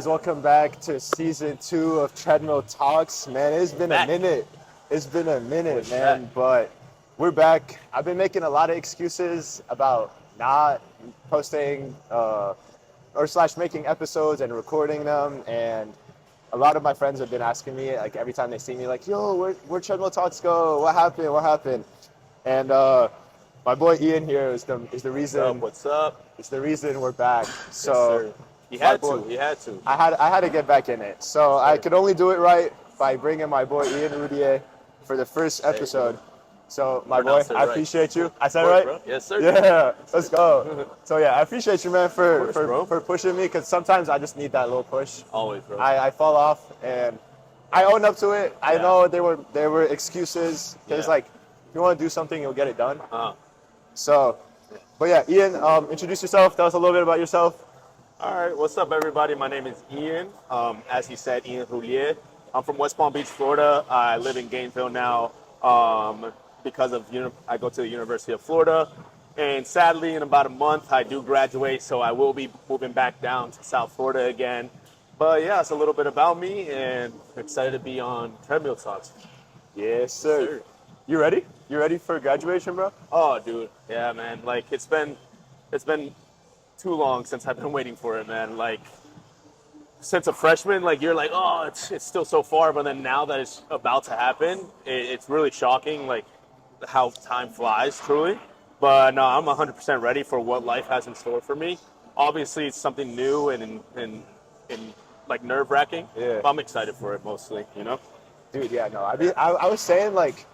guys? Welcome back to season 2 of Treadmill Talks. Man, it's been a minute. It's been a minute, man. But we're back. I've been making a lot of excuses about not posting or making episodes and recording them. And a lot of my friends have been asking me, like every time they see me, like, "Yo, where Treadmill Talks go? What happened? What happened?" And my boy Ian here is the reason. What's up? It's the reason we're back. So. Yes, He had to. I had to get back in it. So I could only do it right by bringing my boy Ian Roullie for the first episode. So my boy, I appreciate you. I said it right? Bro. Yes, sir. Yeah, let's go. So yeah, I appreciate you, man, for pushing me, because sometimes I just need that little push. Always, bro. I fall off and I own up to it. I know there were excuses. There's like, if you want to do something, you'll get it done. So, but yeah, Ian, introduce yourself. Tell us a little bit about yourself. All right, what's up, everybody? My name is Ian. As he said, Ian Roullie. I'm from West Palm Beach, Florida. I live in Gainesville now because of I go to the University of Florida. And sadly, in about a month, I do graduate, so I will be moving back down to South Florida again. But yeah, it's a little bit about me, and excited to be on Treadmill Talks. Yes, sir. You ready? You ready for graduation, bro? Oh, dude, yeah, man. Like it's been too long since I've been waiting for it, man. Like, since a freshman, like, you're like, oh, it's still so far, but then now that it's about to happen, it's really shocking, like, how time flies, truly. But no, I'm 100% ready for what life has in store for me. Obviously, it's something new and like, nerve-wracking, but I'm excited for it mostly, you know? Dude, yeah, no, I was saying, like,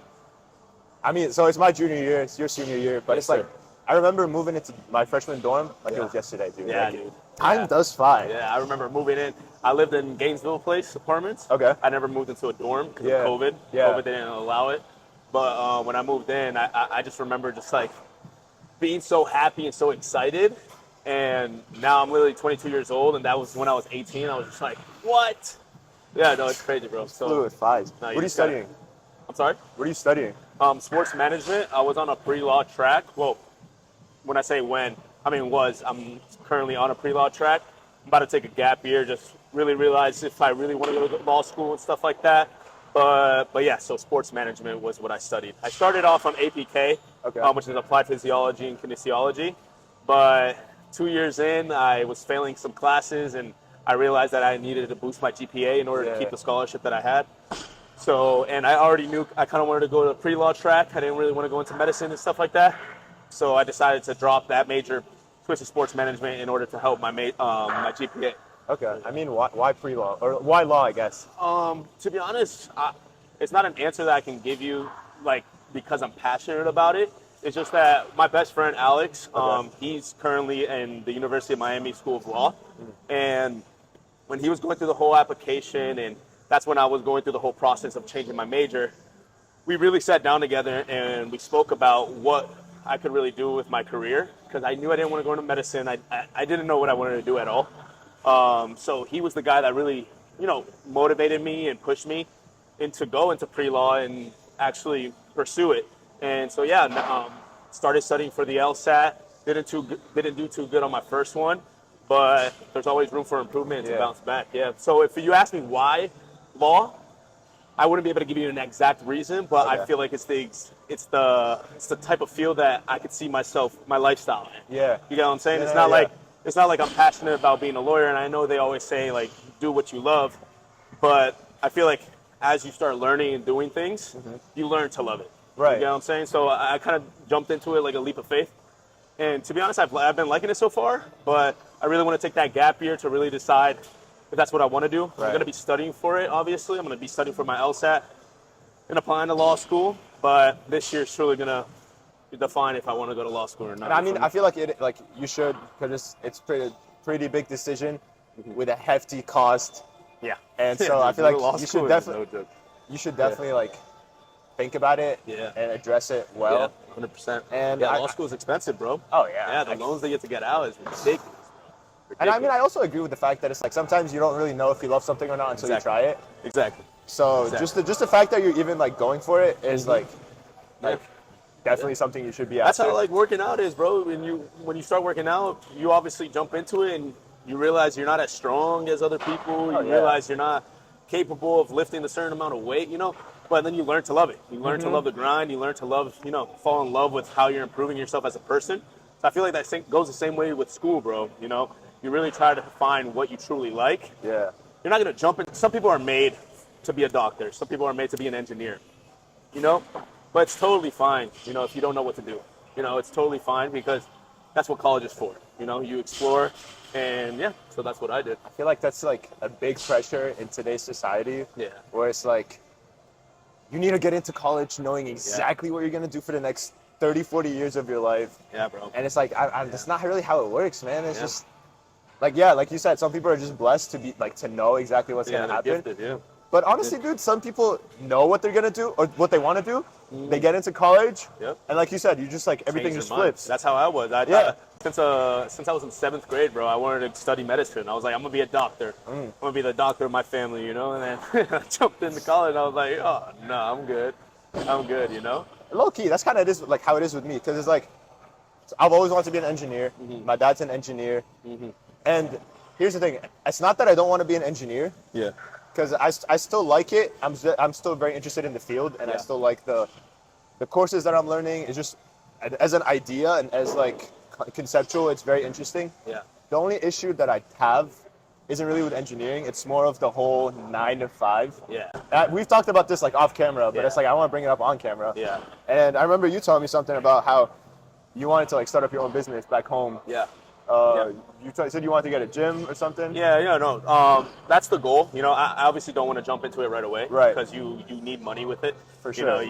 so it's my junior year, it's your senior year, but it's like, I remember moving into my freshman dorm like it was yesterday, dude. Yeah, like, dude. Time does fly. Yeah, I remember moving in. I lived in Gainesville Place apartments. Okay. I never moved into a dorm because of COVID. Yeah. COVID didn't allow it. But when I moved in, I just remember just like being so happy and so excited. And now I'm literally 22 years old, and that was when I was 18. I was just like, what? Yeah, no, it's crazy, bro. So flew with fives. No, what are you studying? I'm sorry? What are you studying? Sports management. I was on a pre-law track. Well, when I say when, I mean I'm currently on a pre-law track. I'm about to take a gap year, just really realize if I really want to go to law school and stuff like that. But yeah, so sports management was what I studied. I started off on APK, which is applied physiology and kinesiology. But 2 years in, I was failing some classes, and I realized that I needed to boost my GPA in order to keep the scholarship that I had. So, and I already knew I kind of wanted to go to the pre-law track. I didn't really want to go into medicine and stuff like that. So I decided to drop that major, switch to sports management in order to help my my GPA. Okay. I mean, why pre-law? Or why law, I guess? To be honest, it's not an answer that I can give you, like, because I'm passionate about it. It's just that my best friend, Alex, he's currently in the University of Miami School of Law. And when he was going through the whole application, and that's when I was going through the whole process of changing my major, we really sat down together and we spoke about what I could really do with my career, because I knew I didn't want to go into medicine. I didn't know what I wanted to do at all. So he was the guy that really, motivated me and pushed me go into pre-law and actually pursue it. And so, started studying for the LSAT. Didn't do too good on my first one, but there's always room for improvement to bounce back. Yeah. So if you ask me why law, I wouldn't be able to give you an exact reason, but I feel like it's the type of field that I could see my lifestyle in. Yeah. You know what I'm saying? It's not like I'm passionate about being a lawyer, and I know they always say, like, do what you love, but I feel like as you start learning and doing things, you learn to love it. Right. You know what I'm saying? So I kind of jumped into it like a leap of faith. And to be honest, I've been liking it so far, but I really want to take that gap year to really decide if that's what I want to do. Right. I'm going to be studying for it, obviously. I'm going to be studying for my LSAT and applying to law school. But this year is truly going to define if I want to go to law school or not. And I mean, I feel like you should, because it's pretty big decision with a hefty cost. Yeah. And so I feel like you should definitely think about it and address it well. Yeah, 100%. And law school is expensive, bro. Oh, yeah. Yeah, the loans they get to get out is ridiculous. And I mean, I also agree with the fact that it's like sometimes you don't really know if you love something or not until you try it. Exactly. So just the fact that you're even going for it is definitely something you should be after. That's how working out is, bro. When you start working out, you obviously jump into it and You realize you're not as strong as other people. You realize you're not capable of lifting a certain amount of weight, you know. But then you learn to love it. You learn to love the grind. You learn to love, you know, fall in love with how you're improving yourself as a person. So I feel like that goes the same way with school, bro. You know, you really try to find what you truly like. Yeah. You're not going to jump in. Some people are made to be a doctor. Some people are made to be an engineer, you know. But it's totally fine, you know, if you don't know what to do. You know, it's totally fine because that's what college is for. You know, you explore. And yeah, so that's what I did. I feel like that's like a big pressure in today's society. Yeah. Where it's like, you need to get into college knowing exactly what you're going to do for the next 30, 40 years of your life. Yeah, bro. And it's like, that's not really how it works, man. It's just, like, yeah, like you said, some people are just blessed to be, like, to know exactly what's going to happen. Gifted, But honestly, dude, some people know what they're going to do or what they want to do. They get into college. And like you said, you just, like, everything just flips. That's how I was. Since I was in 7th grade, bro, I wanted to study medicine. I was like, I'm going to be a doctor. I'm going to be the doctor of my family, you know? And then I jumped into college and I was like, oh, no, I'm good. I'm good, you know? Low key, that's kind of like how it is with me. Because it's like, I've always wanted to be an engineer. My dad's an engineer. And here's the thing. It's not that I don't want to be an engineer. Yeah. Because I still like it. I'm still very interested in the field. And I still like the courses that I'm learning. It's just, as an idea and as like conceptual, it's very interesting. Yeah. The only issue that I have isn't really with engineering. It's more of the whole 9 to 5. Yeah. We've talked about this like off camera, but it's like I want to bring it up on camera. Yeah. And I remember you telling me something about how you wanted to like start up your own business back home. Yeah. You said you wanted to get a gym or something. No. That's the goal. You know, I obviously don't want to jump into it right away. Right. Because you need money with it. For sure. You know,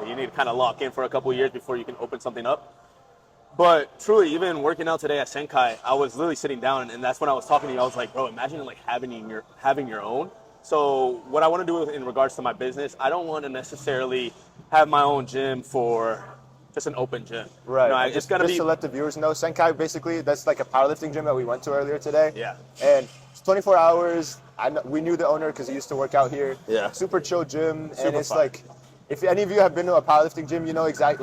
you need to kind of lock in for a couple of years before you can open something up. But truly, even working out today at Senkai, I was literally sitting down, and that's when I was talking to you. I was like, bro, imagine like having your own. So what I want to do in regards to my business, I don't want to necessarily have my own gym for just an open gym. Right. You know, just to let the viewers know, Senkai basically, that's like a powerlifting gym that we went to earlier today. Yeah. And it's 24 hours. We knew the owner because he used to work out here. Yeah. Super chill gym, Super and it's fun. like, if any of you have been to a powerlifting gym, you know the exact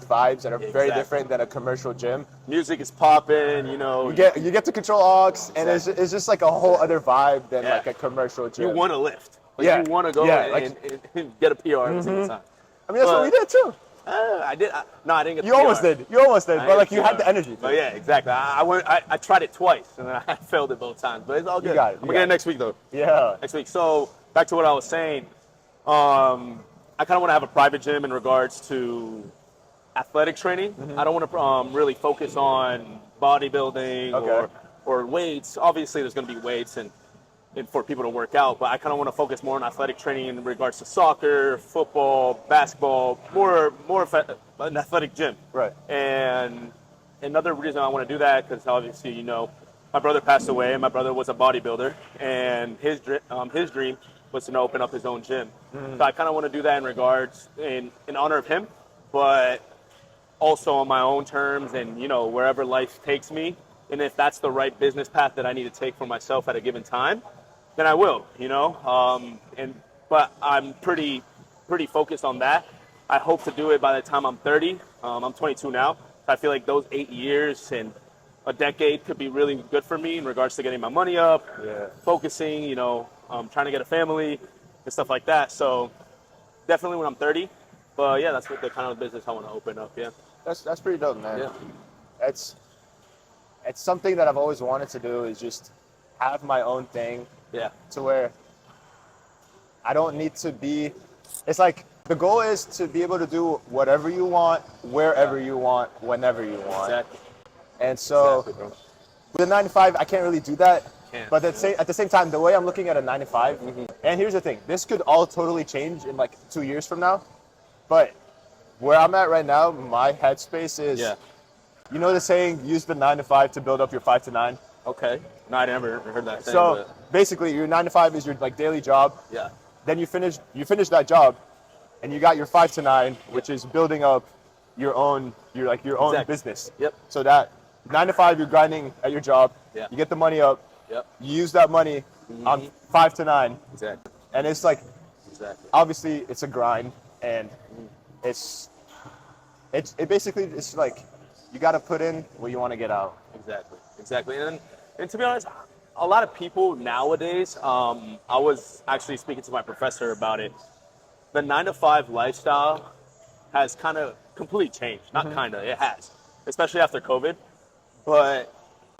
vibes that are very different than a commercial gym. Music is popping, you know. You get to control aux, and it's just like a whole other vibe than like a commercial gym. You want to lift. Like, Yeah. You want to go and get a PR every single time. I mean, that's what we did too. I did. No, I didn't get the You almost did. You almost did, but like you had the energy. But yeah, exactly. I tried it twice, and then I failed it both times. But it's all good. You got it. I'm going to get it next week, though. Yeah. Next week. So, back to what I was saying. I kind of want to have a private gym in regards to athletic training. I don't want to really focus on bodybuilding or weights. Obviously, there's going to be weights and for people to work out, but I kind of want to focus more on athletic training in regards to soccer, football, basketball, more of an athletic gym. Right. And another reason I want to do that, because obviously, you know, my brother passed away, and my brother was a bodybuilder, and his dream was to open up his own gym. So I kind of want to do that in regards, in honor of him, but also on my own terms and, you know, wherever life takes me. And if that's the right business path that I need to take for myself at a given time, then I will, you know. But I'm pretty focused on that. I hope to do it by the time I'm 30. I'm 22 now. So I feel like those 8 years and a decade could be really good for me in regards to getting my money up, focusing, you know, trying to get a family and stuff like that. So definitely when I'm 30. But yeah, that's what the kind of business I want to open up. Yeah. That's pretty dope, man. Yeah. It's something that I've always wanted to do, is just have my own thing. Yeah. To where I don't need to be. It's like the goal is to be able to do whatever you want, wherever you want, whenever you want. Exactly. And so with the 9 to 5, I can't really do that. But at the same time, the way I'm looking at a 9 to 5, and here's the thing, this could all totally change in like 2 years from now. But where I'm at right now, my headspace is, you know the saying, use the 9 to 5 to build up your 5 to 9? Okay. No, I never heard that saying. So basically, your 9 to 5 is your like daily job. Yeah. Then you finish that job, and you got your 5 to 9, which is building up your own business. Yep. So that 9 to 5, you're grinding at your job. Yeah. You get the money up. Yep. You use that money on 5 to 9. Exactly. And it's like, obviously, it's a grind, and it basically, it's like, you got to put in what you want to get out. Exactly. And then And to be honest, a lot of people nowadays, I was actually speaking to my professor about it. The 9 to 5 lifestyle has kind of completely changed. Not kind of, it has, especially after COVID. But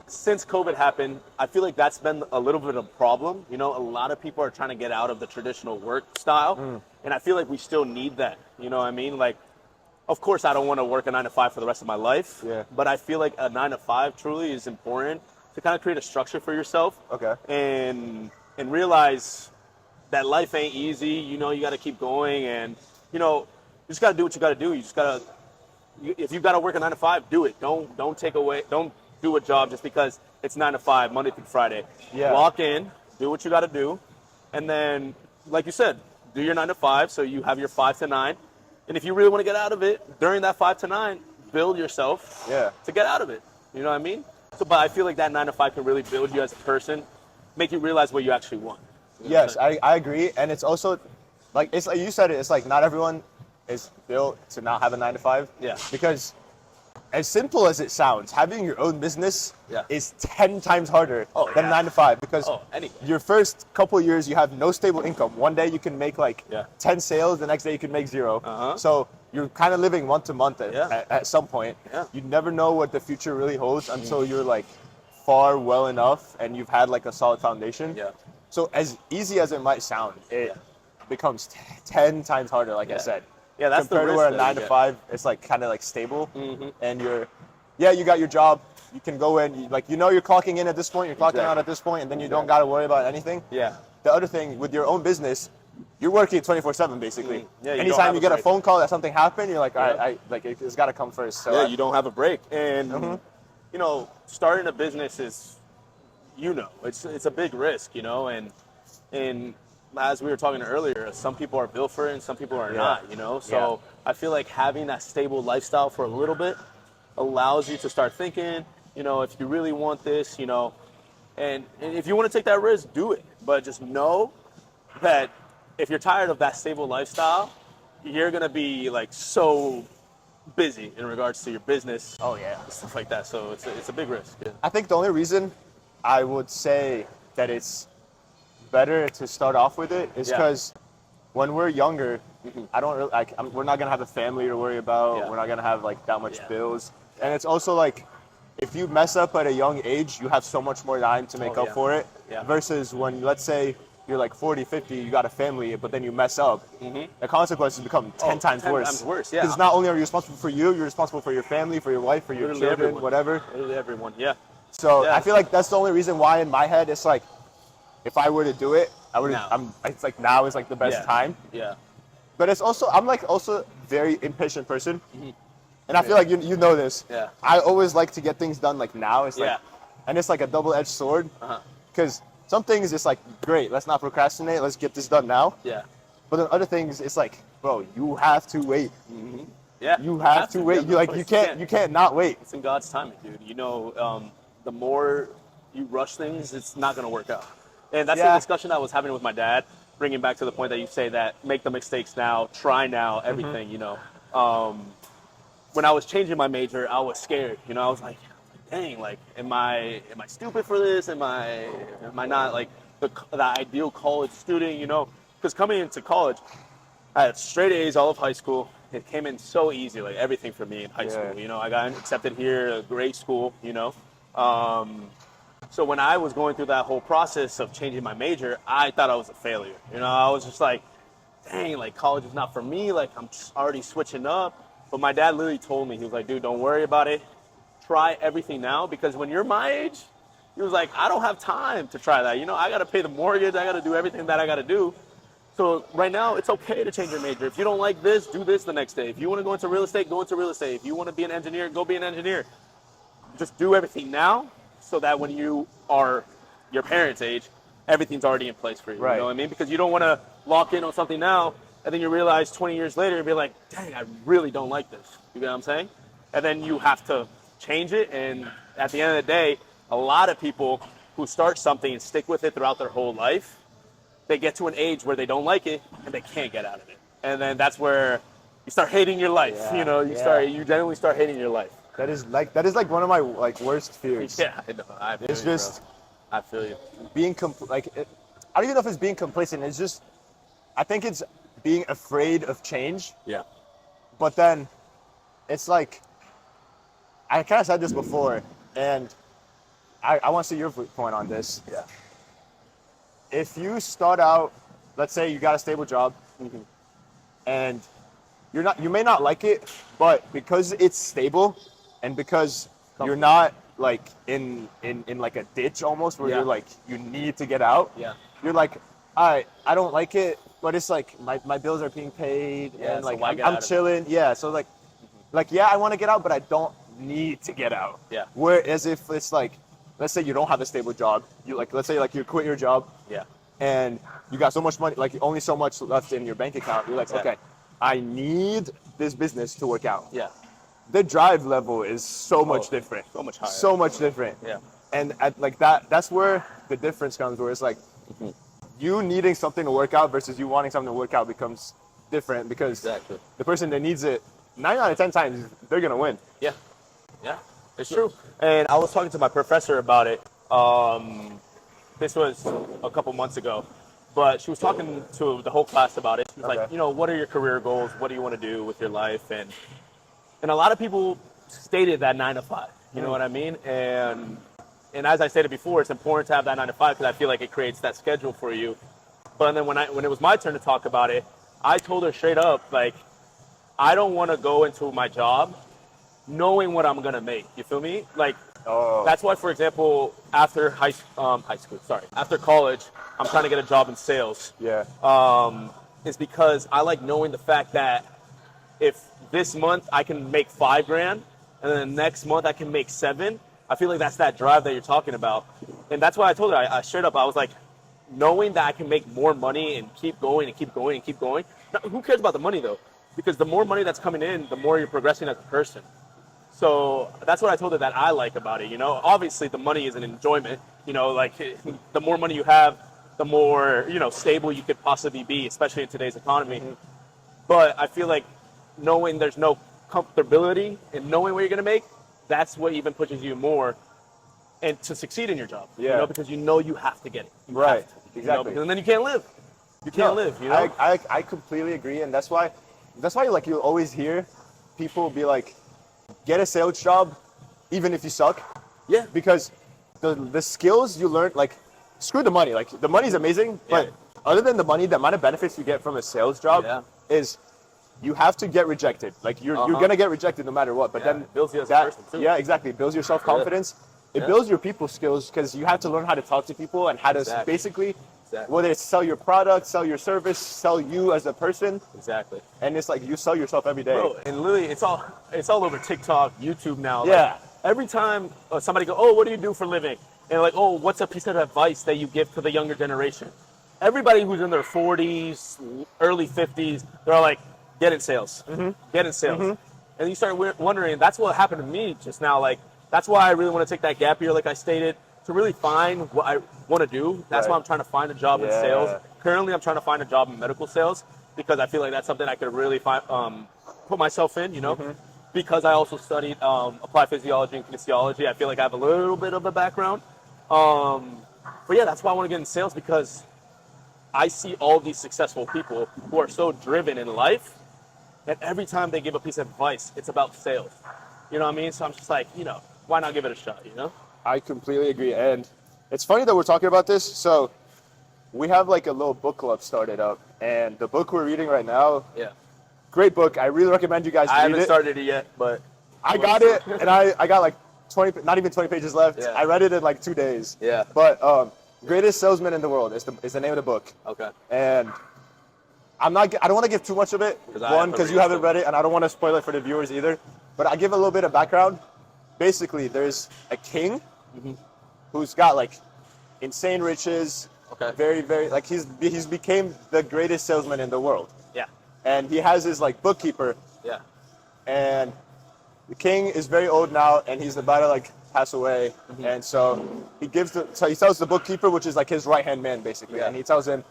since COVID happened, I feel like that's been a little bit of a problem. You know, a lot of people are trying to get out of the traditional work style. And I feel like we still need that. You know what I mean? Like, of course, I don't want to work a 9 to 5 for the rest of my life. Yeah. But I feel like a 9 to 5 truly is important to kind of create a structure for yourself. Okay. And realize that life ain't easy. You know, you got to keep going, and you know, you just got to do what you got to do. You just got to, if you got to work a 9 to 5, do it. Don't do a job just because it's 9 to 5, Monday through Friday. Yeah. Lock in, do what you got to do, and then, like you said, do your 9 to 5 so you have your 5 to 9. And if you really want to get out of it during that 5 to 9, build yourself to get out of it. You know what I mean? So, but I feel like that 9 to 5 can really build you as a person, make you realize what you actually want. Yes, I agree. And it's also, like you said, it's like not everyone is built to not have a 9 to 5. Yeah. Because as simple as it sounds, having your own business Yeah. is 10 times harder than yeah. 9 to 5. Because anything. your first couple of years, you have no stable income. One day you can make like 10 sales, the next day you can make 0. So you're kind of living month to month at some point. Yeah. You never know what the future really holds until you're like far well enough and you've had like a solid foundation. Yeah. So as easy as it might sound, it becomes 10 times harder, like I said. Yeah, that's compared the to risk where a 9 to 5, it's like kind of like stable, and you got your job. You can go in, you're clocking in at this point, you're clocking out at this point, and then you don't got to worry about anything. Yeah. The other thing with your own business, you're working 24/7 basically. Yeah. Anytime you get a phone call that something happened, you're like, all right, it's got to come first. So you don't have a break, and you know, starting a business is, it's a big risk, and as we were talking earlier, some people are built for it and some people are not, So I feel like having that stable lifestyle for a little bit allows you to start thinking, if you really want this, and if you want to take that risk, do it. But just know that if you're tired of that stable lifestyle, you're going to be like so busy in regards to your business. Oh yeah. Stuff like that. So it's a big risk. Yeah. I think the only reason I would say that it's better to start off with it is because when we're younger, we're not gonna have a family to worry about. Yeah. We're not gonna have like that much bills, and it's also like if you mess up at a young age, you have so much more time to make up for it. Yeah. Versus when, let's say, you're like 40, 50, you got a family, but then you mess up, the consequences become 10 times worse. 10 times worse, yeah. Because not only are you responsible for you, you're responsible for your family, for your wife, for your Literally children, everyone. whatever. Literally everyone, yeah. So I feel like that's the only reason why in my head it's like, if I were to do it, it's like now is like the best time. Yeah. But it's also, I'm like also very impatient person. And I feel like you know this. Yeah. I always like to get things done like now. It's like, and it's like a double-edged sword. Because some things it's like, great, let's not procrastinate, let's get this done now. Yeah. But then other things it's like, bro, you have to wait. Yeah. You have to wait. You can't not wait. It's in God's timing, dude. The more you rush things, it's not going to work out. And that's the discussion I was having with my dad, bringing back to the point that you say that make the mistakes now, try now, everything, When I was changing my major, I was scared. I was like, dang, like, am I stupid for this? Am I not like the ideal college student? Because coming into college, I had straight A's all of high school. It came in so easy, like everything for me in high school. I got accepted here, a great school. So when I was going through that whole process of changing my major, I thought I was a failure. I was just like, dang, like college is not for me. Like I'm just already switching up. But my dad literally told me, he was like, dude, don't worry about it. Try everything now, because when you're my age, he was like, I don't have time to try that. I got to pay the mortgage. I got to do everything that I got to do. So right now, it's okay to change your major. If you don't like this, do this the next day. If you want to go into real estate, go into real estate. If you want to be an engineer, go be an engineer. Just do everything now so that when you are your parents' age, everything's already in place for you. Right. You know what I mean? Because you don't want to lock in on something now and then you realize 20 years later and be like, dang, I really don't like this. You get what I'm saying? And then you have to change it. And at the end of the day, a lot of people who start something and stick with it throughout their whole life, they get to an age where they don't like it and they can't get out of it. And then that's where you start hating your life. You generally start hating your life. That is like one of my like worst fears. Yeah, I know. I feel It's you, just bro. I feel you. being I don't even know if it's being complacent. It's just I think it's being afraid of change. Yeah. But then it's like I kind of said this before, and I want to see your point on this. Yeah. If you start out, let's say you got a stable job, and you may not like it, but because it's stable, and because you're not like in like a ditch almost where you're like you need to get out. Yeah. You're like, all right, I don't like it, but it's like my bills are being paid, and so like why get I'm out of it? chilling. Yeah. So like yeah, I want to get out, but I don't need to get out. Yeah. Whereas if it's like, let's say you don't have a stable job, let's say like you quit your job. Yeah. And you got so much money, like only so much left in your bank account. You're like, okay, I need this business to work out. Yeah. The drive level is so much different. So much higher. So much different. Yeah. And like that's where the difference comes, where it's like you needing something to work out versus you wanting something to work out becomes different because the person that needs it, 9 out of 10 times, they're going to win. Yeah. Yeah. It's true. And I was talking to my professor about it. This was a couple months ago, but she was talking to the whole class about it. She was like, what are your career goals? What do you want to do with your life? And a lot of people stated that 9 to 5. You know what I mean? And as I stated before, it's important to have that 9 to 5 because I feel like it creates that schedule for you. But then when it was my turn to talk about it, I told her straight up, like, I don't want to go into my job knowing what I'm gonna make. You feel me? Like, that's why, for example, after after college, I'm trying to get a job in sales. Yeah. Is because I like knowing the fact that if this month I can make $5,000 and then the next month I can make 7, I feel like that's that drive that you're talking about. And that's why I told her, I straight up, I was like, knowing that I can make more money and keep going and keep going and keep going. Now, who cares about the money though? Because the more money that's coming in, the more you're progressing as a person. So that's what I told her that I like about it. Obviously the money is an enjoyment. Like the more money you have, the more stable you could possibly be, especially in today's economy. But I feel like knowing there's no comfortability in knowing what you're gonna make, that's what even pushes you more and to succeed in your job. Yeah. Because you have to get it. You Right. have to, Exactly. because then you can't live. You can't live. I completely agree, and that's why like you always hear people be like, get a sales job, even if you suck. Yeah. Because the skills you learn, like, screw the money. Like the money's amazing, but other than the money, the amount of benefits you get from a sales job is you have to get rejected. Like you're gonna get rejected no matter what. But then it builds you as a person too. Yeah, exactly. It builds your self-confidence. It builds your people skills because you have to learn how to talk to people and how to basically, whether it's sell your product, sell your service, sell you as a person. Exactly. And it's like you sell yourself every day. Bro, and literally, it's all over TikTok, YouTube now. Yeah. Like, every time somebody go, oh, what do you do for a living? And like, oh, what's a piece of advice that you give to the younger generation? Everybody who's in their 40s, early 50s, they're all like, get in sales. Get in sales. And you start wondering, that's what happened to me just now. Like, that's why I really want to take that gap year, like I stated, to really find what I want to do. That's why I'm trying to find a job in sales. Currently, I'm trying to find a job in medical sales because I feel like that's something I could really put myself in, because I also studied applied physiology and kinesiology. I feel like I have a little bit of a background. But yeah, that's why I want to get in sales because I see all these successful people who are so driven in life, and every time they give a piece of advice, it's about sales. You know what I mean? So I'm just like, why not give it a shot, I completely agree. And it's funny that we're talking about this. So we have like a little book club started up, and the book we're reading right now, great book. I really recommend you guys read it. I haven't started it yet, but I got it, and I got like 20, not even 20 pages left. Yeah. I read it in like 2 days. Yeah. But Greatest Salesman in the World is the name of the book. Okay. And I don't want to give too much of it. One, because you haven't read it, and I don't want to spoil it for the viewers either. But I give a little bit of background. Basically, there's a king who's got like insane riches. Okay. Very, very, like he's became the greatest salesman in the world. Yeah. And he has his like bookkeeper. Yeah. And the king is very old now, and he's about to like pass away. And so he tells the bookkeeper, which is like his right-hand man basically, and he tells him,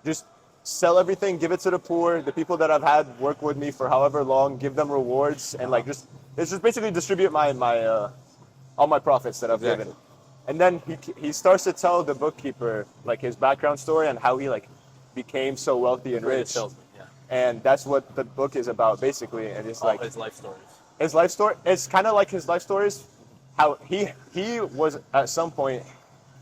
just sell everything, give it to the poor, the people that I've had work with me for however long, give them rewards, and like just It's just basically distribute all my profits that I've given. And then he starts to tell the bookkeeper like his background story and how he like became so wealthy and rich. Salesman, yeah. And that's what the book is about basically. And it's all like his life stories. His life story. It's kind of like his life stories. How he was at some point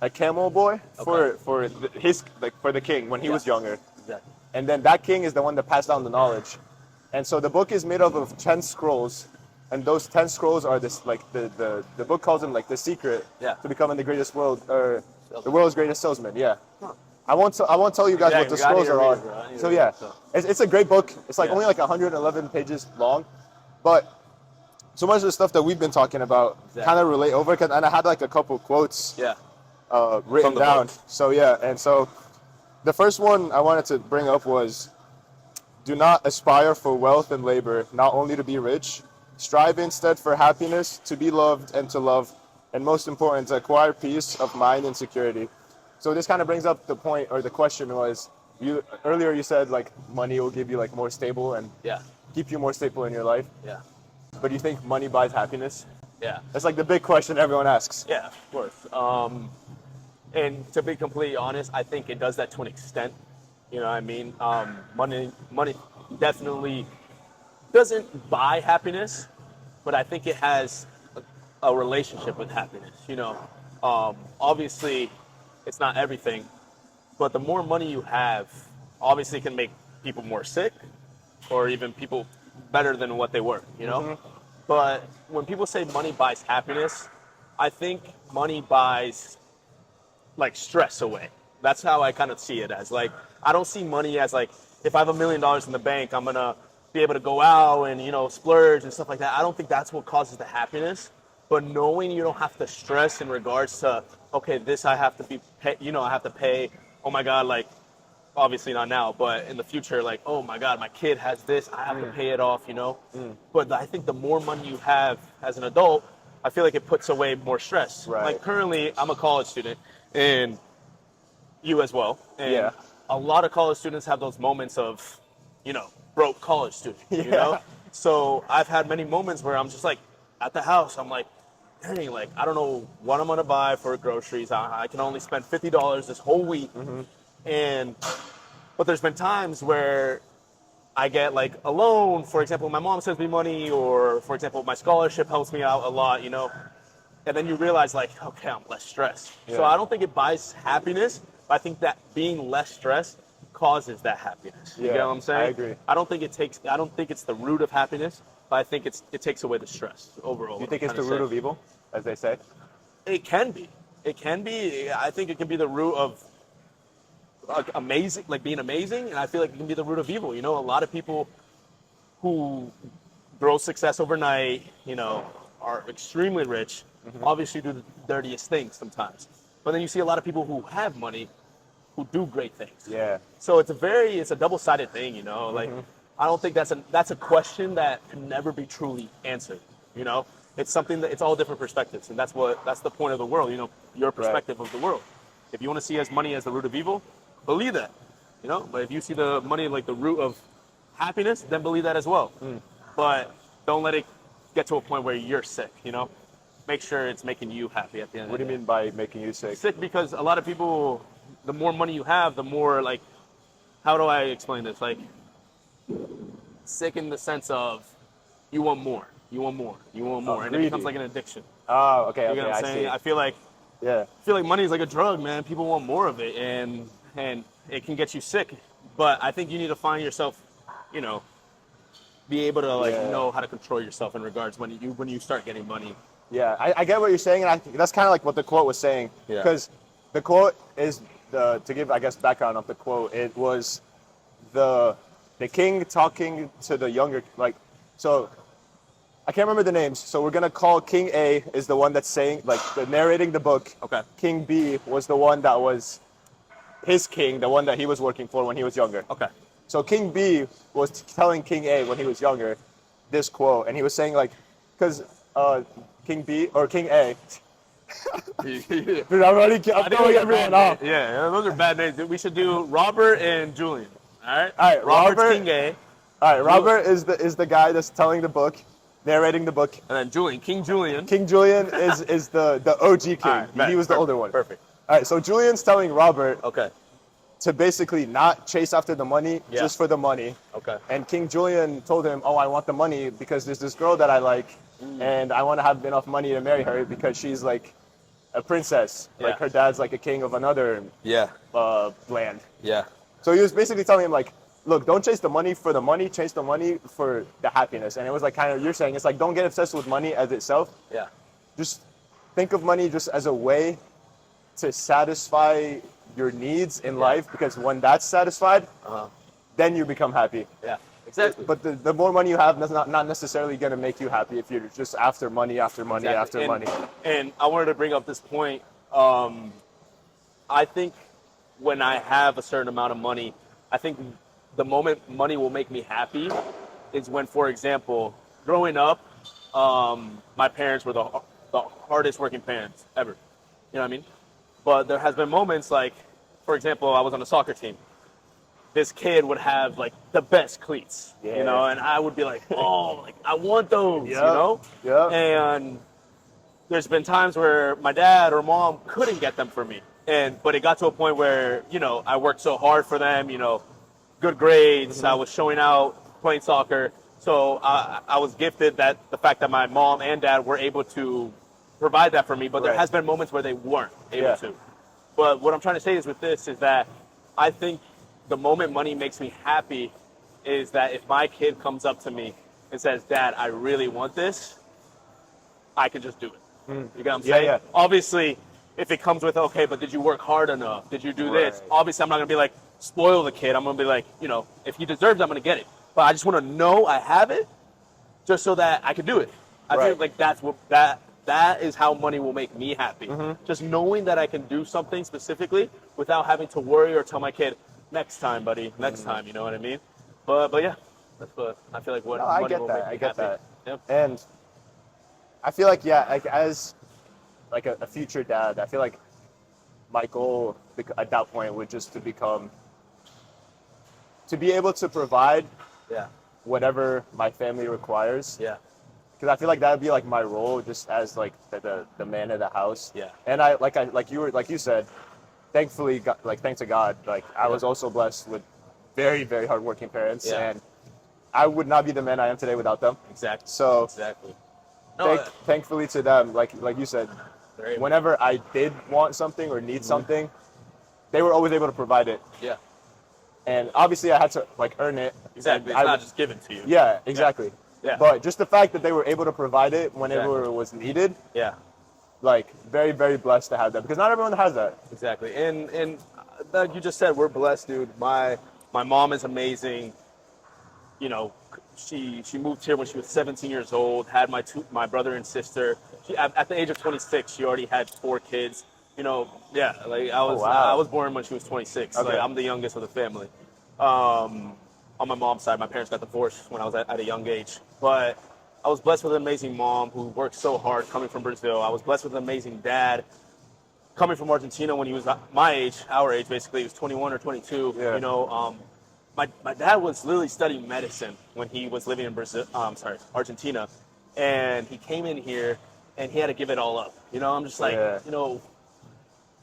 a camel boy for the king when he was younger. Exactly. And then that king is the one that passed down the knowledge. And so the book is made up of 10 scrolls. And those 10 scrolls are this like the book calls them like the secret to becoming the greatest the world's greatest salesman. Yeah. Huh. I won't tell you guys what the scrolls are on. So yeah, it's a great book. It's like only like 111 pages long, but so much of the stuff that we've been talking about kind of relate over. And I had like a couple quotes written down. Book. So yeah, and so the first one I wanted to bring up was, "Do not aspire for wealth and labor, not only to be rich. Strive instead for happiness, to be loved and to love, and most important, to acquire peace of mind and security." So this kind of brings up the point, or the question was, earlier you said like money will give you like more stable and keep you more stable in your life. Yeah. But do you think money buys happiness? Yeah. That's like the big question everyone asks. Yeah, of course. And to be completely honest, I think it does that to an extent. You know what I mean? Money definitely doesn't buy happiness, but I think it has a relationship with happiness. You know, obviously it's not everything, but the more money you have, obviously can make people more sick or even people better than what they were, you know? Mm-hmm. But when people say money buys happiness, I think money buys like stress away. That's how I kind of see it as. Like, I don't see money as like, if I have $1 million in the bank, I'm going to be able to go out and, you know, splurge and stuff like that. I don't think that's what causes the happiness. But knowing you don't have to stress in regards to, okay, this I have to be, I have to pay. Oh my God, like, obviously not now, but in the future, like, oh my God, my kid has this, I have to pay it off, you know? But I think the more money you have as an adult, I feel like it puts away more stress. Right. Like currently, I'm a college student, and you as well. And a lot of college students have those moments of, you know, broke college student, you know? So I've had many moments where I'm just like, at the house, I'm like, dang, like, I don't know what I'm going to buy for groceries. I can only spend $50 this whole week. But there's been times where I get like a loan. For example, my mom sends me money, or for example, my scholarship helps me out a lot, you know? And then you realize like, okay, I'm less stressed. So I don't think it buys happiness, but I think that being less stressed causes that happiness. You get what I'm saying? I agree. I don't think it's the root of happiness, but I think it takes away the stress overall. You think it's the root of evil, as they say? It can be. It can be. I think it can be the root of amazing, like being amazing, and I feel like it can be the root of evil. You know, a lot of people who grow success overnight, you know, are extremely rich, obviously do the dirtiest things sometimes. But then you see a lot of people who have money who do great things. Yeah. So it's a double-sided thing, you know, like I don't think that's a question that can never be truly answered, you know? It's something that it's all different perspectives, and that's the point of the world, you know, your perspective of the world. If you want to see money as the root of evil, believe that, you know? But if you see the money like the root of happiness, then believe that as well. But don't let it get to a point where you're sick, you know? Make sure it's making you happy at the end of the day. What do you mean by making you sick? Sick because a lot of people, the more money you have, the more like, how do I explain this? Like, sick in the sense of you want more, you want more, you want more, and it becomes like an addiction. Oh, okay, you know what I'm saying? I feel like money is like a drug, man. People want more of it, and it can get you sick. But I think you need to find yourself, you know, be able to like know how to control yourself in regards when you start getting money. Yeah, I get what you're saying, and I think that's kind of like what the quote was saying. Because the quote is to give, I guess, background of the quote. It was the king talking to the younger, like, so I can't remember the names. So we're gonna call King A is the one that's saying, like, narrating the book. Okay. King B was the one that was his king, the one that he was working for when he was younger. Okay. So King B was telling King A when he was younger this quote, and he was saying like, because King B or King A. Dude, I'm throwing everyone off. Yeah, those are bad names. We should do Robert and Julian. All right. All right. Robert's King A. All right. Robert is the guy that's telling the book, narrating the book. And then Julian, King Julian. King Julian is the OG king. Right, He was the older one. Perfect. All right, so Julian's telling Robert Okay. to basically not chase after the money, just for the money. Okay. And King Julian told him, oh, I want the money because there's this girl that I like, and I want to have enough money to marry her because she's like a princess. Like her dad's like a king of another land. Yeah. So he was basically telling him like, look, don't chase the money for the money, chase the money for the happiness. And it was like kind of, you're saying, it's like, don't get obsessed with money as itself. Yeah. Just think of money just as a way to satisfy your needs in life, because when that's satisfied, then you become happy. Yeah, exactly. But the more money you have, that's not necessarily going to make you happy if you're just after money, after money, after money. And I wanted to bring up this point. I think when I have a certain amount of money, I think the moment money will make me happy is when, for example, growing up, my parents were the hardest working parents ever. You know what I mean? But there has been moments like, for example, I was on a soccer team. This kid would have like the best cleats, you know, and I would be like, oh, like I want those, you know? Yeah. And there's been times where my dad or mom couldn't get them for me. But it got to a point where, you know, I worked so hard for them, you know, good grades, I was showing out, playing soccer. So I was gifted that the fact that my mom and dad were able to provide that for me, but there has been moments where they weren't able to. But what I'm trying to say is with this is that I think the moment money makes me happy is that if my kid comes up to me and says, Dad, I really want this, I can just do it. You get what I'm saying? Yeah. Obviously, if it comes with, okay, but did you work hard enough? Did you do this? Obviously, I'm not going to be like, spoil the kid. I'm going to be like, you know, if he deserves it, I'm going to get it. But I just want to know I have it just so that I can do it. I feel like that is how money will make me happy. Just knowing that I can do something specifically without having to worry or tell my kid, next time, buddy, next time, you know what I mean? But yeah, that's what I feel like. What no, money I get will that. make me I get happy. that. Yep. And I feel like, like as like a future dad, I feel like my goal at that point would just to be able to provide whatever my family requires. Yeah. Because I feel like that would be like my role, just as like the man of the house. Yeah. And like you said, thankfully, thanks to God, like I was also blessed with very, very hardworking parents, and I would not be the man I am today without them. Exactly. So thankfully to them, like you said, whenever I did want something or need something, they were always able to provide it. Yeah. And obviously, I had to like earn it. Exactly. It's not just given to you. Yeah. Exactly. Yeah. But just the fact that they were able to provide it whenever it was needed. Yeah. Like very, very blessed to have that, because not everyone has that. Exactly. And like you just said, we're blessed, dude. My mom is amazing. You know, she moved here when she was 17 years old, had my brother and sister. At the age of 26, she already had 4 kids. You know, like I was born when she was 26. Okay. Like I'm the youngest of the family. On my mom's side, my parents got divorced when I was at a young age. But I was blessed with an amazing mom who worked so hard coming from Brazil. I was blessed with an amazing dad coming from Argentina when he was my age, our age basically. He was 21 or 22. Yeah. You know, my dad was literally studying medicine when he was living in Argentina. And he came in here and he had to give it all up. You know, I'm just like, you know,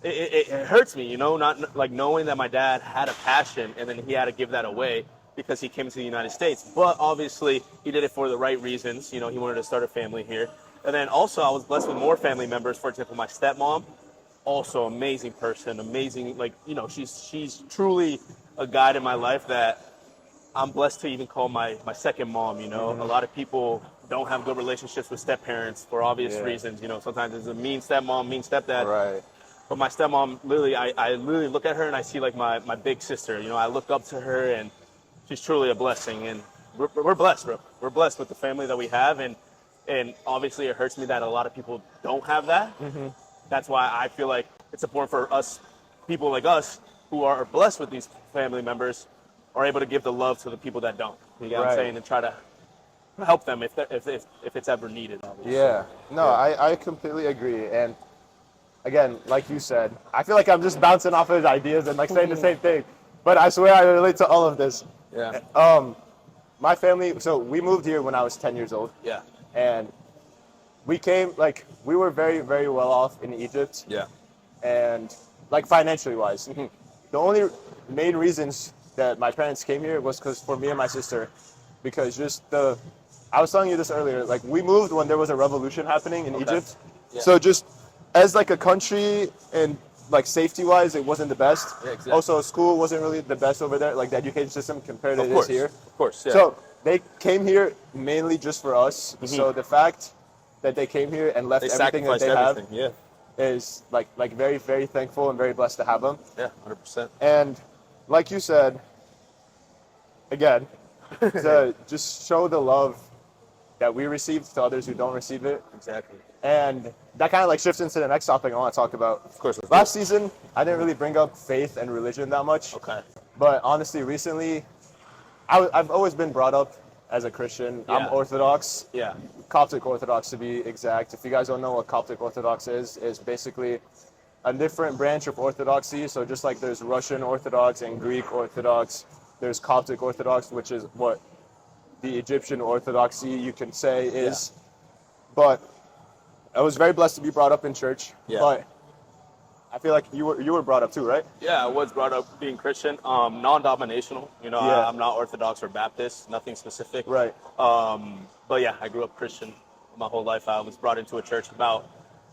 it hurts me, you know, not like knowing that my dad had a passion and then he had to give that away because he came to the United States. But obviously, he did it for the right reasons. You know, he wanted to start a family here. And then also, I was blessed with more family members. For example, my stepmom, also amazing person, amazing. Like, you know, she's truly a guide in my life that I'm blessed to even call my second mom, you know. A lot of people don't have good relationships with step-parents for obvious reasons. You know, sometimes there's a mean stepmom, mean stepdad. Right. But my stepmom, literally, I literally look at her and I see like my big sister. You know, I look up to her and she's truly a blessing, and we're blessed, bro. We're blessed with the family that we have, and obviously it hurts me that a lot of people don't have that. That's why I feel like it's important for us, people like us, who are blessed with these family members, are able to give the love to the people that don't. You know what I'm saying? And try to help them if it's ever needed. Obviously. Yeah. No, I completely agree, and again, like you said, I feel like I'm just bouncing off of his ideas and like saying the same thing, but I swear I relate to all of this. Yeah. My family, so we moved here when I was 10 years old. Yeah. and we came like we were very, very well off in Egypt, Yeah. and like financially wise. The only main reasons that my parents came here was because for me and my sister, because I was telling you this earlier, like we moved when there was a revolution happening in Egypt. Yeah. So just as like a country and like safety wise, it wasn't the best. Yeah, exactly. Also, school wasn't really the best over there, like the education system compared to this here. Of course, yeah. So they came here mainly just for us. So the fact that they came here and left they everything that sacrificed they everything. have is like very, very thankful and very blessed to have them. Yeah, 100%. And like you said, again, to just show the love that we received to others who don't receive it. Exactly. And that kind of like shifts into the next topic I want to talk about. Of course. Last season, I didn't really bring up faith and religion that much. Okay. But honestly, recently, I've always been brought up as a Christian. Yeah. I'm Orthodox. Yeah. Coptic Orthodox to be exact. If you guys don't know what Coptic Orthodox is basically a different branch of Orthodoxy. So just like there's Russian Orthodox and Greek Orthodox, there's Coptic Orthodox, which is what the Egyptian Orthodoxy you can say is. Yeah. But I was very blessed to be brought up in church. Yeah. But I feel like you were brought up too, right? Yeah, I was brought up being Christian, non-denominational. You know, Yeah. I'm not Orthodox or Baptist, nothing specific. Right. But yeah, I grew up Christian my whole life. I was brought into a church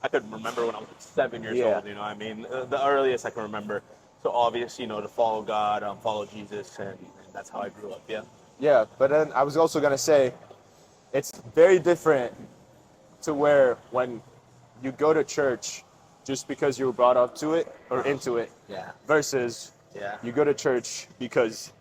I could remember when I was 7 years Yeah. old. You know what I mean? The earliest I can remember. So obvious, you know, to follow God, follow Jesus, and that's how I grew up. Yeah. Yeah, but then I was also gonna say, it's very different to where when you go to church just because you were brought up to it or into it, Yeah. versus Yeah. you go to church because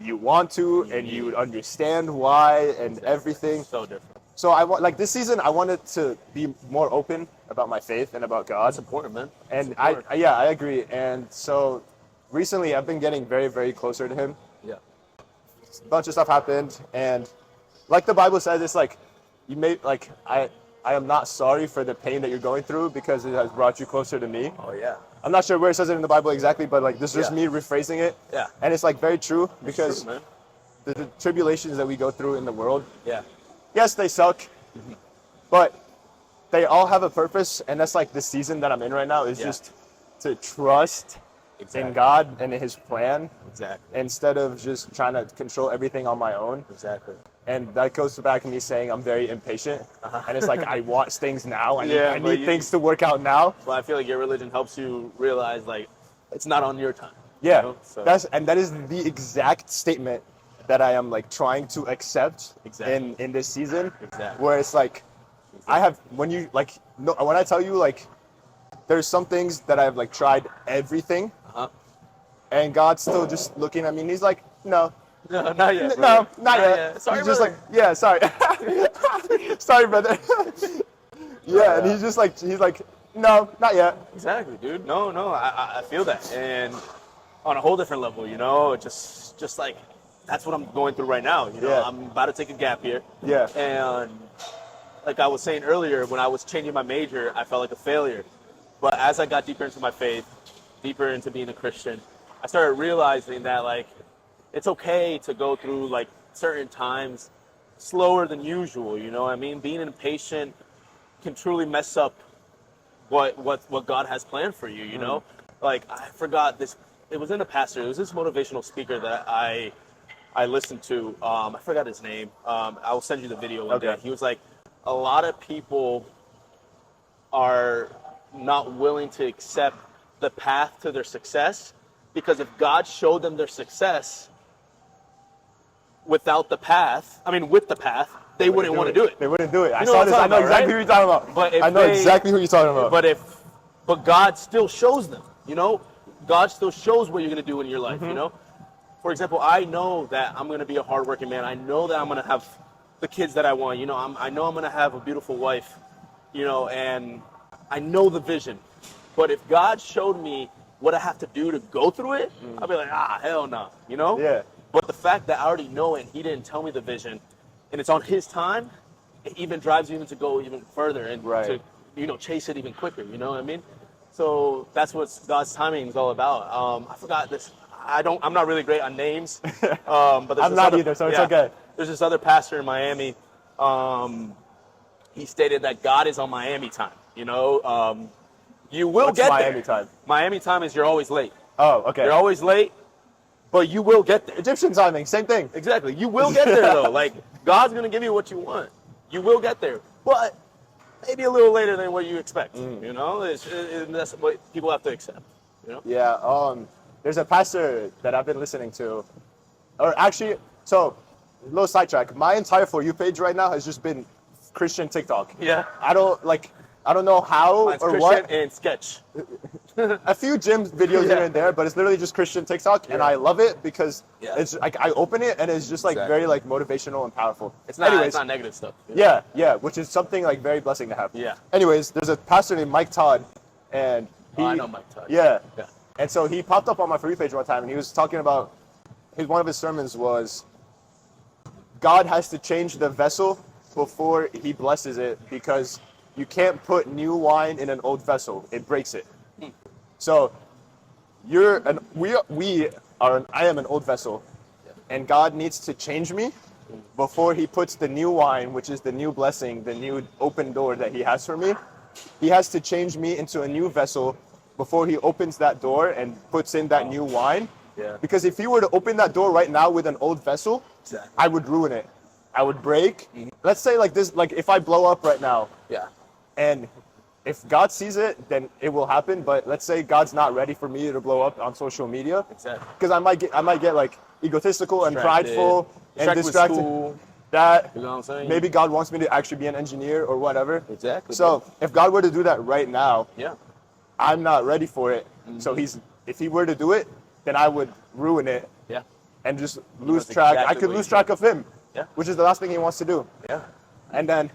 you want to and you understand why and everything. So different. So I want, like this season, I wanted to be more open about my faith and about God. That's important, man. And That's important. I agree. And so recently I've been getting very, very closer to him. Yeah. A bunch of stuff happened, and like the Bible says, it's like you may like I am not sorry for the pain that you're going through because it has brought you closer to me. Oh yeah. I'm not sure where it says it in the Bible exactly, but like this is just Yeah. me rephrasing it. Yeah. And it's like very true because True, man. the tribulations that we go through in the world, Yeah. yes, they suck, but they all have a purpose, and that's like the season that I'm in right now is Yeah. just to trust Exactly. in God and in His plan Exactly. instead of just trying to control everything on my own. Exactly. And that goes back to me saying I'm very impatient, and it's like I want things now. I Yeah, need but you- things to work out now. Well, I feel like your religion helps you realize like it's not on your time. Yeah, You know? So that is the exact statement that I am like trying to accept Exactly. in this season. Exactly. Where it's like I have when you like no when I tell you like there's some things that I've like tried everything, Uh-huh. and God's still just looking at me and He's like, no. No, not yet. No, brother. not yet. Sorry, He's just brother. like, yeah, sorry. Sorry, brother. Yeah, and he's like, no, not yet. Exactly, dude. No, I feel that, and on a whole different level, you know, just like that's what I'm going through right now. You know, Yeah. I'm about to take a gap year. Yeah. And like I was saying earlier, when I was changing my major, I felt like a failure. But as I got deeper into my faith, deeper into being a Christian, I started realizing that like it's okay to go through like certain times slower than usual. You know what I mean? Being impatient can truly mess up what God has planned for you, you know? Like I forgot this, it was in a pastor, it was this motivational speaker that I listened to. I forgot his name. I will send you the video one day. Okay. He was like, a lot of people are not willing to accept the path to their success because if God showed them their success without the path, with the path, they wouldn't want to do it. They wouldn't do it. I know saw what I'm this. I talking know about, exactly right? who you're talking about. But if I know they- exactly who you're talking about. But God still shows them, you know? God still shows what you're going to do in your life, you know? For example, I know that I'm going to be a hardworking man. I know that I'm going to have the kids that I want, you know? I know I'm going to have a beautiful wife, you know, and I know the vision. But if God showed me what I have to do to go through it, I'd be like, hell no, you know? Yeah. But the fact that I already know it and He didn't tell me the vision, and it's on His time, it even drives you even to go even further and Right. to, you know, chase it even quicker. You know what I mean? So that's what God's timing is all about. I forgot this. I'm not really great on names. But there's I'm this not other- either, so it's okay. There's this other pastor in Miami. he stated that God is on Miami time. You know, you will What's get Miami there. time? Miami time is you're always late. Oh, okay. You're always late, but you will get there. Egyptian timing, same thing. Exactly. You will get there though. Like God's gonna give you what you want. You will get there, but maybe a little later than what you expect. You know, that's what people have to accept. You know. Yeah. There's a pastor that I've been listening to, or actually, so little sidetrack. My entire For You page right now has just been Christian TikTok. Yeah. I don't know how Mine's or Christian what. and sketch. A few gym videos here and there, but it's literally just Christian TikTok, and I love it because it's like I open it and it's just like very like motivational and powerful. It's not. Anyways, It's not negative stuff. You know? yeah, which is something like very blessing to have. Yeah. Anyways, there's a pastor named Mike Todd, and I know Mike Todd. Yeah. Yeah. And so he popped up on my For You page one time, and he was talking about one of his sermons was God has to change the vessel before he blesses it because you can't put new wine in an old vessel. It breaks it. So I am an old vessel, and God needs to change me before he puts the new wine, which is the new blessing, the new open door that he has for me. He has to change me into a new vessel before he opens that door and puts in that new wine. Yeah. Because if he were to open that door right now with an old vessel, I would ruin it. I would break. Let's say like this, like if I blow up right now, and if God sees it, then it will happen. But let's say God's not ready for me to blow up on social media. Exactly. Because I might get like egotistical and prideful and distracted. School. That You know what I'm saying? maybe God wants me to actually be an engineer or whatever. Exactly. So if God were to do that right now, yeah. I'm not ready for it. So if he were to do it, then I would ruin it Yeah. and just lose track. exactly I could what lose you track of him, Yeah. which is the last thing he wants to do. Yeah. And then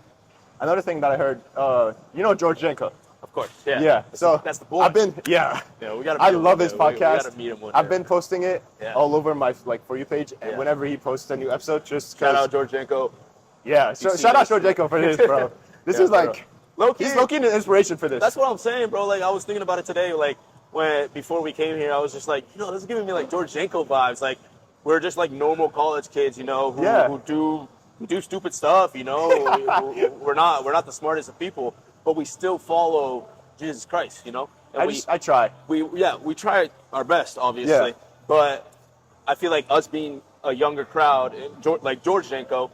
another thing that I heard, George Jenko. Of course. Yeah. Yeah. So that's the boy. I've been, Yeah, we gotta. I meet him love one his day. podcast. We gotta meet him one I've day. been posting it Yeah. all over my For You page, and Yeah. whenever he posts a new episode, just Shout 'cause- out Georgienko. Yeah, see shout out this. George Jenko for this, bro. This Yeah, is bro. like, Low-key. he's looking at inspiration for this. That's what I'm saying, bro. Like I was thinking about it today. Like before we came here, I was just like, this is giving me like Georgienko vibes. Like we're just like normal college kids, who do stupid stuff. We're not the smartest of people, but we still follow Jesus Christ. And I try. we try our best, obviously. Yeah. But I feel like us being a younger crowd, like Georgienko,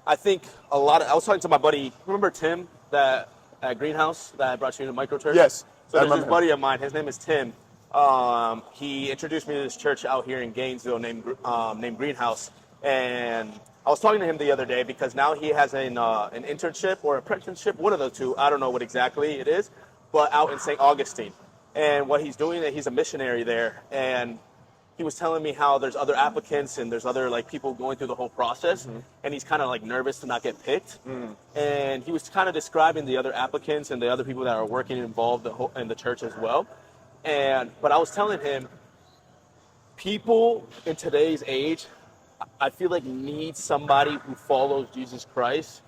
I think I was talking to my buddy. Remember Tim that at Greenhouse that I brought you to Microchurch? Yes. So I there's this remember buddy of mine. His name is Tim. He introduced me to this church out here in Gainesville named Greenhouse, and I was talking to him the other day because now he has an internship or apprenticeship, one of the two. I don't know what exactly it is, but out in St. Augustine. And what he's doing, he's a missionary there, and he was telling me how there's other applicants and there's other like people going through the whole process, and he's kind of like nervous to not get picked. And he was kind of describing the other applicants and the other people that are working involved in the church as well. But I was telling him, people in today's age, I feel like need somebody who follows Jesus Christ,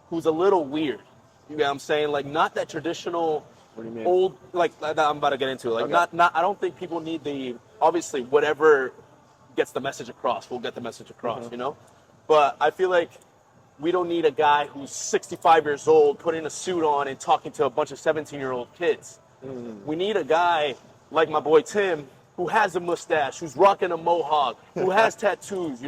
who's a little weird. You know what I'm saying? Like not that traditional. What do you mean? Old, like that I'm about to get into. Like Okay. not. I don't think people need obviously whatever gets the message across will get the message across. But I feel like we don't need a guy who's 65 years old putting a suit on and talking to a bunch of 17-year-old kids. We need a guy like my boy Tim who has a mustache, who's rocking a mohawk, who has tattoos.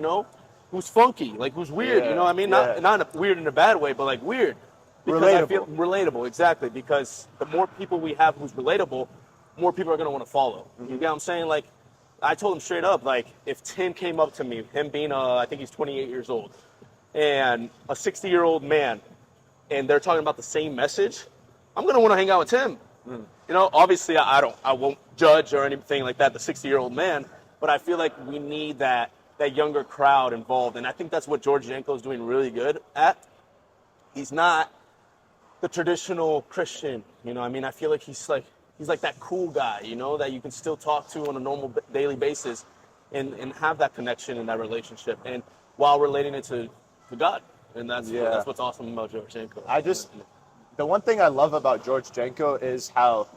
Who's funky, like who's weird. Yeah, I mean, yeah. not weird in a bad way, but like weird. Because I feel Relatable. relatable, exactly. Because the more people we have who's relatable, more people are going to want to follow. You get what I'm saying? Like, I told him straight up, like, if Tim came up to me, him being, I think he's 28 years old, and a 60-year-old man, and they're talking about the same message, I'm going to want to hang out with Tim. Obviously, I won't judge or anything like that, the 60-year-old man, but I feel like we need that younger crowd involved, and I think that's what Georgienko is doing really good at. He's not the traditional Christian, I mean, I feel like he's like that cool guy, that you can still talk to on a normal daily basis and have that connection and that relationship, and while relating it to God. And that's what's awesome about Georgienko. The one thing I love about George Jenko is how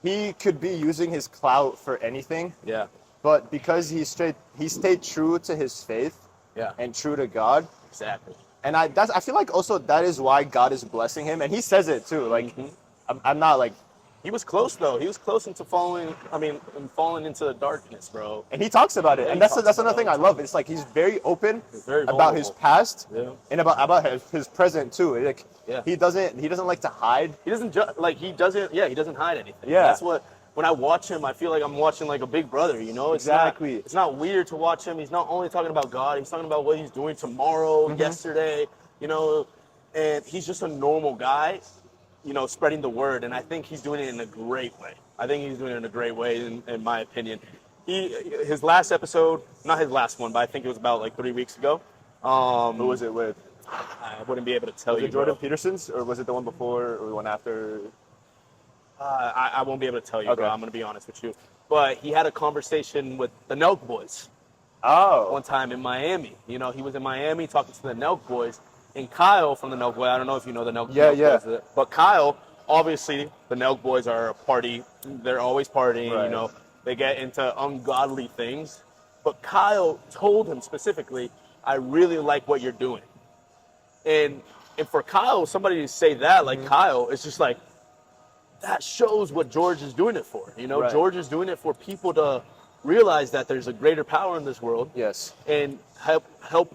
he could be using his clout for anything, Yeah. but because he stayed true to his faith Yeah. and true to God, Exactly. And I feel like also that is why God is blessing him, and he says it too. Like, I'm not like, He was close though. He was close into falling. Falling into the darkness, bro. and he talks about it, Yeah, and he that's talks another about thing it I all the love. It's like he's very open very about his vulnerable. past Yeah. and about his present too. Like, Yeah. he doesn't like to hide. He doesn't he doesn't hide anything. Yeah. That's what. When I watch him, I feel like I'm watching like a big brother. You know, Exactly. It's not weird to watch him. He's not only talking about God. He's talking about what he's doing tomorrow, yesterday. You know, and he's just a normal guy. You know, spreading the word, and I think he's doing it in a great way. In my opinion. His last episode, not his last one, but I think it was about like 3 weeks ago. Who was it with? I wouldn't be able to tell Was you. it Jordan bro. Peterson's, or was it the one before or the one after? I won't be able to tell you, Okay. bro. I'm going to be honest with you. But he had a conversation with the Nelk boys Oh, one time in Miami. You know, he was in Miami talking to the Nelk boys. And Kyle from the Nelk boys, I don't know if you know the Nelk boys. But Kyle, obviously, the Nelk boys are a party. They're always partying, Right. you know. They get into ungodly things. But Kyle told him specifically, I really like what you're doing. And for Kyle, somebody to say that, like Kyle, it's just like, that shows what George is doing it for. You know, Right. George is doing it for people to realize that there's a greater power in this world yes. and help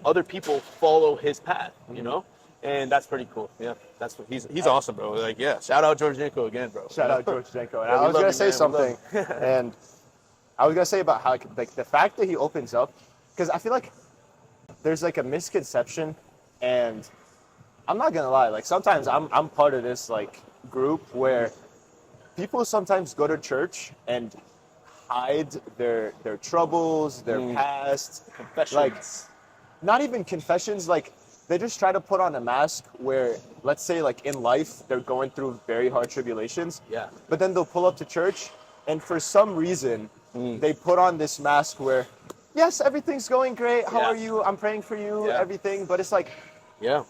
other people follow his path, you know? And that's pretty cool. Yeah, that's what he's awesome, bro. Like, yeah, shout out George Jenko again, bro. Shout out George Jenko. And Yeah, I we was love gonna you, say man. We something, love and I was gonna say about how like the fact that he opens up, because I feel like there's like a misconception, and I'm not gonna lie, like sometimes I'm part of this like group where people sometimes go to church and hide their troubles, their past, Confessions. like not even confessions, like they just try to put on a mask where, let's say, like in life they're going through very hard tribulations, Yeah. but then they'll pull up to church, and for some reason they put on this mask where, yes, everything's going great, how Yeah. are you, I'm praying for you, Yeah. everything, but it's like Yeah.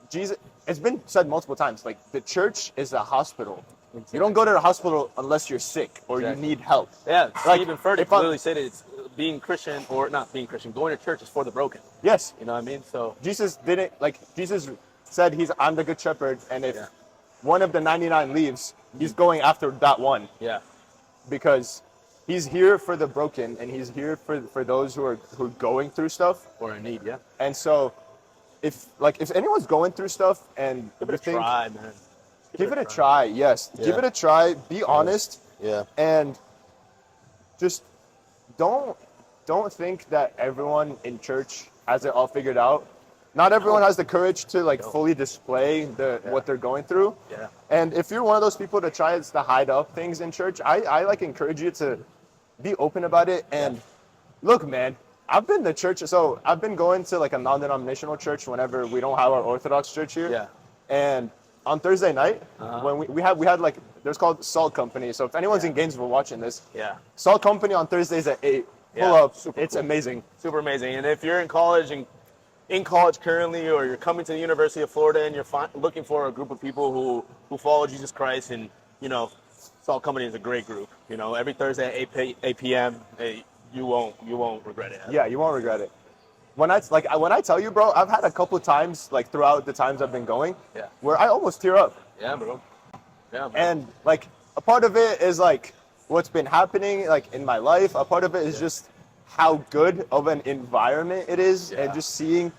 Jesus, it's been said multiple times, like the church is a hospital. You don't go to the hospital unless you're sick or Exactly. you need help. Yeah, Like, Stephen Furtick if I'm- literally said it's being Christian, or not being Christian, going to church is for the broken. Yes, You know what I mean? So, Jesus said I'm the good shepherd, and if Yeah. one of the 99 leaves, he's going after that one, yeah. because he's here for the broken, and he's here for those who are going through stuff. Or in need, yeah. And so if anyone's going through stuff and Give you it a think, try, man. give it a try, yes. Yeah. Give it a try, be honest, Yeah. and just don't think that everyone in church has it all figured out. Not everyone has the courage to like fully display what they're going through. Yeah. And if you're one of those people that tries to hide up things in church, I like encourage you to be open about it. And look, man, I've been to church, so I've been going to like a non-denominational church whenever we don't have our Orthodox church here. Yeah. And on Thursday night, when we had like, there's called Salt Company. So if anyone's in Gainesville watching this, Yeah. Salt Company on Thursdays at 8. Pull Yeah, up. super It's cool. amazing. Super amazing. And if you're in college and in college currently, or you're coming to the University of Florida and you're looking for a group of people who follow Jesus Christ, and you know, Salt Company is a great group. You know, every Thursday at 8 p.m. You won't regret it. Yeah, you won't regret it. When I tell you, bro, I've had a couple times like throughout the times I've been going, Yeah. where I almost tear up. Yeah, bro. Yeah, bro. And like a part of it is like what's been happening like in my life. A part of it is just how good of an environment it is, and just seeing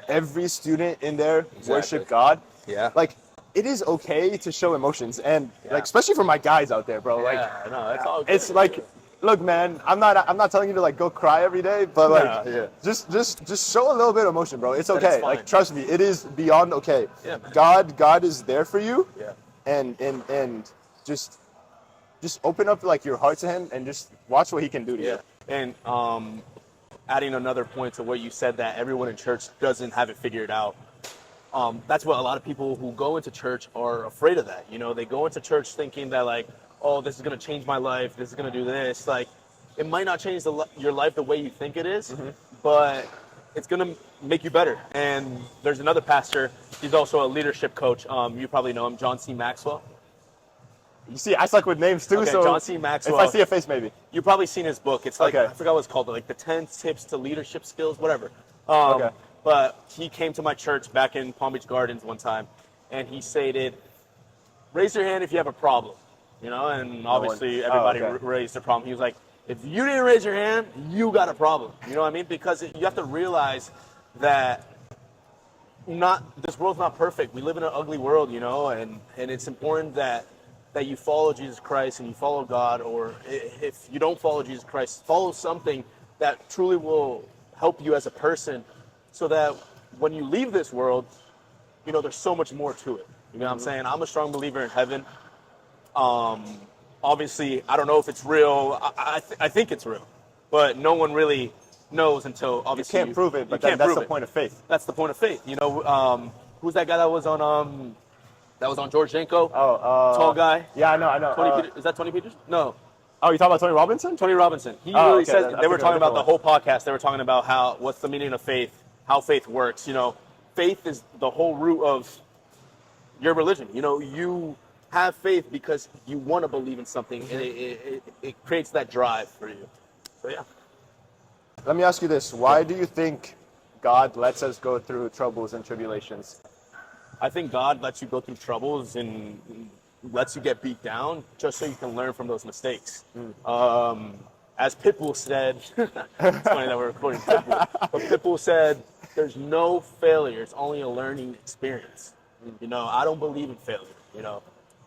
every student in there worship God. Yeah. Like it is okay to show emotions, and like especially for my guys out there, bro. Like yeah, no, it's all good. it's like, look, man, I'm not telling you to like go cry every day, but like Yeah. just show a little bit of emotion, bro. It's okay. fine. Like trust me, it is beyond okay. Yeah, man. God is there for you. Yeah. And just open up like your heart to him and just watch what he can do to you. And adding another point to what you said, that everyone in church doesn't have it figured out. That's what a lot of people who go into church are afraid of that. You know, they go into church thinking that like, oh, this is going to change my life. This is going to do this. Like, it might not change your life the way you think it is, but it's going to make you better. And there's another pastor. He's also a leadership coach. You probably know him, John C. Maxwell. You see, I suck with names too, Okay, so John C. Maxwell. if I see a face, maybe. You've probably seen his book. It's like, Okay. I forgot what it's called, like the 10 tips to leadership skills, whatever. Okay. but he came to my church back in Palm Beach Gardens one time, and he stated, raise your hand if you have a problem, you know, and obviously everybody raised their problem. He was like, if you didn't raise your hand, you got a problem. You know what I mean? Because you have to realize that this world's not perfect. We live in an ugly world, you know, and it's important that you follow Jesus Christ and you follow God, or if you don't follow Jesus Christ, follow something that truly will help you as a person, so that when you leave this world, you know, there's so much more to it. You know what I'm saying? I'm a strong believer in heaven. Obviously, I don't know if it's real. I think it's real, but no one really knows until obviously you can't prove it. But that's the point of faith. That's the point of faith. You know, who's that guy that was on George Janko? Tall guy. Yeah, I know. Tony is that Tony Peters? No. Oh, you talking about Tony Robinson? Tony Robinson. He really says they were talking about the whole podcast. They were talking about what's the meaning of faith, how faith works. You know, faith is the whole root of your religion. You know, you have faith because you want to believe in something, and it creates that drive for you. So yeah. Let me ask you this: why do you think God lets us go through troubles and tribulations? I think God lets you go through troubles and lets you get beat down just so you can learn from those mistakes. As Pitbull said, it's funny that we're recording Pitbull, but Pitbull said, there's no failure, it's only a learning experience. You know, I don't believe in failure, you know.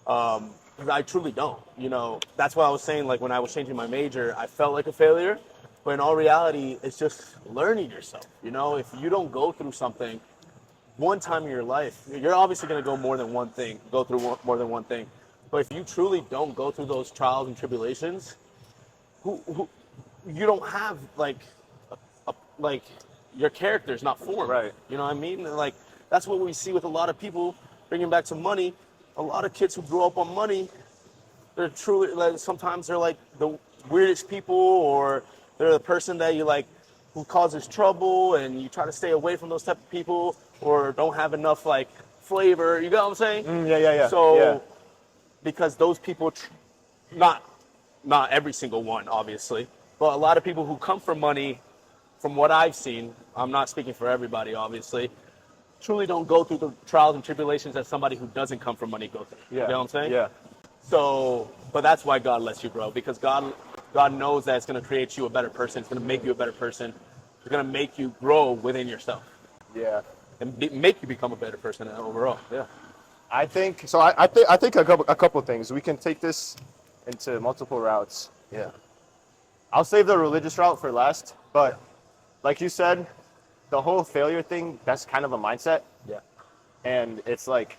I truly don't, you know. That's why I was saying, like, when I was changing my major, I felt like a failure, but in all reality, it's just learning yourself. You know, if you don't go through something one time in your life, you're obviously going to go through more than one thing. But if you truly don't go through those trials and tribulations, you don't have like your character's not formed. Right. You know what I mean? Like, that's what we see with a lot of people, bringing back to money. A lot of kids who grew up on money, they're truly, like, sometimes they're like the weirdest people, or they're the person that you like who causes trouble, and you try to stay away from those type of people, or don't have enough like flavor. You know what I'm saying? Yeah. So because those people, not every single one, obviously, but a lot of people who come from money, from what I've seen, I'm not speaking for everybody, obviously, truly don't go through the trials and tribulations that somebody who doesn't come from money go through. Yeah. You know what I'm saying? Yeah. So, but that's why God lets you grow, because God knows that it's going to create you a better person. It's going to make you a better person. It's going to make you grow within yourself. Yeah. And make you become a better person overall. Yeah. I think so. I think a couple things. We can take this into multiple routes. Yeah. I'll save the religious route for last, but like you said, the whole failure thing, that's kind of a mindset. Yeah. And it's like,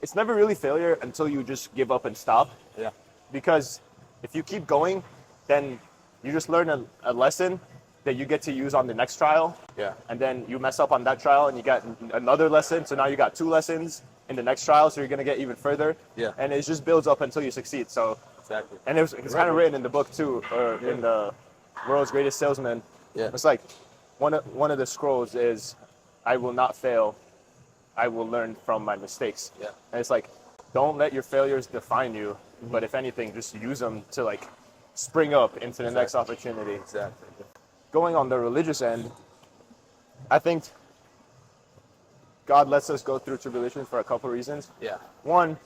it's never really failure until you just give up and stop. Yeah. Because if you keep going, then you just learn a lesson that you get to use on the next trial. Yeah. And then you mess up on that trial and you got another lesson. So now you got 2 lessons in the next trial. So you're going to get even further. Yeah. And it just builds up until you succeed. So Exactly. And it's kind of written in the book too, or in the World's Greatest Salesman. Yeah. It's like one of the scrolls is, I will not fail, I will learn from my mistakes. Yeah. And it's like, don't let your failures define you, but if anything, just use them to like spring up into the next opportunity. Exactly. Going on the religious end, I think God lets us go through tribulations for a couple reasons. Yeah. One,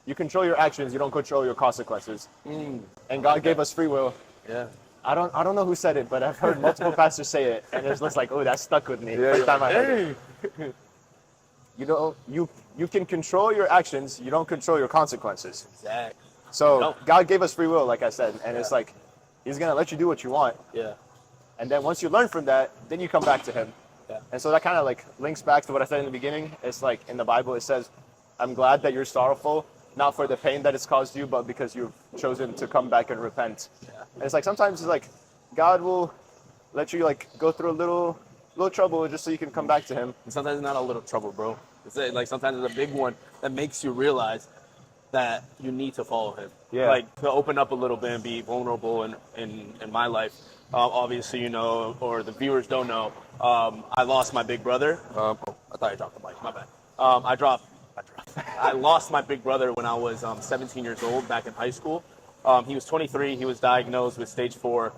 you control your actions, you don't control your consequences. And God gave us free will. Yeah. I don't know who said it, but I've heard multiple pastors say it, and it's just like, oh, that stuck with me. First time I heard it. You know, you can control your actions, you don't control your consequences. Exactly. So God gave us free will, like I said, and it's like, He's gonna let you do what you want. Yeah. And then once you learn from that, then you come back to Him. Yeah. And so that kind of like links back to what I said in the beginning. It's like in the Bible, it says, I'm glad that you're sorrowful, not for the pain that it's caused you, but because you've chosen to come back and repent. Yeah. And it's like sometimes it's like God will let you like go through a little trouble just so you can come back to Him. And sometimes it's not a little trouble, bro. It's like sometimes it's a big one that makes you realize that you need to follow Him. Yeah. Like to open up a little bit and be vulnerable in my life. Obviously, you know, or the viewers don't know, I lost my big brother. I thought I dropped the mic. My bad. I lost my big brother when I was 17 years old back in high school. He was 23. He was diagnosed with stage 4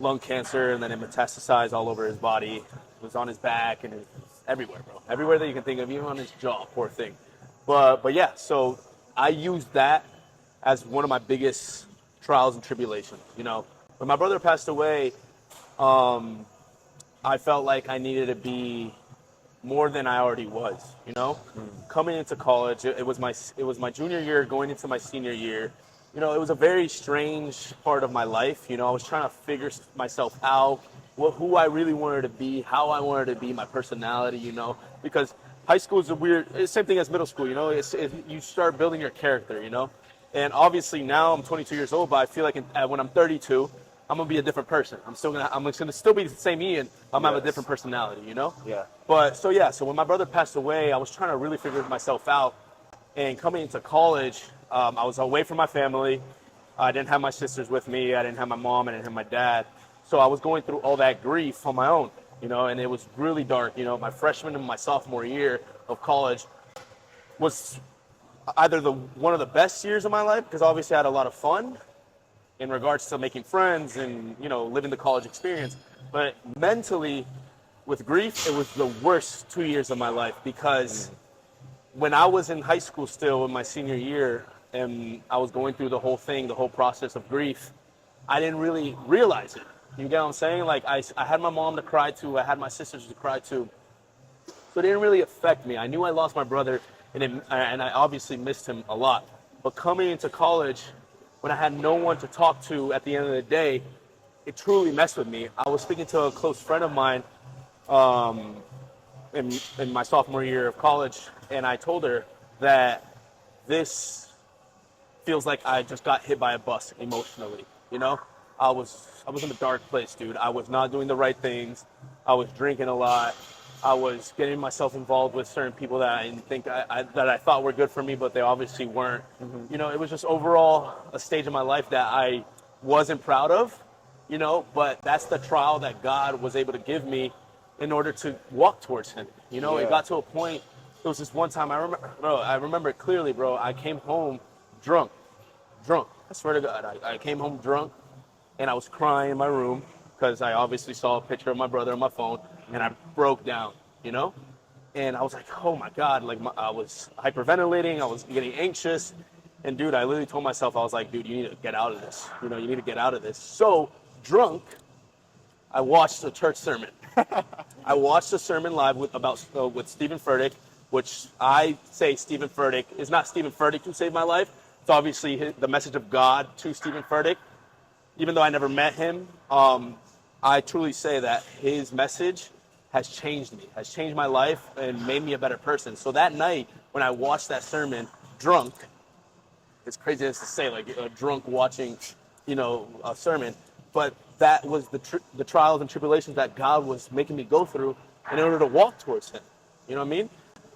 lung cancer, and then it metastasized all over his body. was on his back and it was everywhere, bro. Everywhere that you can think of, even on his jaw, poor thing. But yeah, so I used that as one of my biggest trials and tribulations. You know, when my brother passed away, I felt like I needed to be more than I already was. You know, coming into college, it was my junior year, going into my senior year. You know, it was a very strange part of my life. You know, I was trying to figure myself out, who I really wanted to be, how I wanted to be, my personality. You know, because high school is it's the same thing as middle school. You know, you start building your character. You know, and obviously now I'm 22 years old, but I feel like when I'm 32, I'm gonna be a different person. I'm gonna still be the same Ian. I'm gonna have a different personality. You know. Yeah. But so when my brother passed away, I was trying to really figure myself out. And coming into college, I was away from my family. I didn't have my sisters with me. I didn't have my mom. I didn't have my dad. So I was going through all that grief on my own, you know, and it was really dark. You know, my freshman and my sophomore year of college was either one of the best years of my life, because obviously I had a lot of fun in regards to making friends and, you know, living the college experience. But mentally, with grief, it was the worst 2 years of my life, because when I was in high school still in my senior year and I was going through the whole process of grief, I didn't really realize it. You get what I'm saying? Like, I had my mom to cry to, I had my sisters to cry to, so it didn't really affect me. I knew I lost my brother, and I obviously missed him a lot. But coming into college, when I had no one to talk to at the end of the day, it truly messed with me. I was speaking to a close friend of mine in my sophomore year of college, and I told her that this feels like I just got hit by a bus emotionally. You know, I was in a dark place, dude. I was not doing the right things. I was drinking a lot. I was getting myself involved with certain people that I didn't think that I thought were good for me, but they obviously weren't. You know, it was just overall a stage of my life that I wasn't proud of. You know, but that's the trial that God was able to give me in order to walk towards Him. You know, It got to a point. There was this one time I remember it clearly, bro. I came home drunk. I swear to God, I came home drunk, and I was crying in my room because I obviously saw a picture of my brother on my phone, and I broke down, you know? And I was like, oh my God, like I was hyperventilating, I was getting anxious, and dude, I literally told myself, I was like, dude, you need to get out of this. You know, you need to get out of this. So, drunk, I watched a church sermon. I watched a sermon live with Stephen Furtick, which I say Stephen Furtick is not Stephen Furtick who saved my life. It's obviously the message of God to Stephen Furtick. Even though I never met him, I truly say that his message has changed me, has changed my life, and made me a better person. So that night, when I watched that sermon drunk, it's crazy to say, like drunk watching, you know, a sermon, but that was the trials and tribulations that God was making me go through in order to walk towards Him. You know what I mean?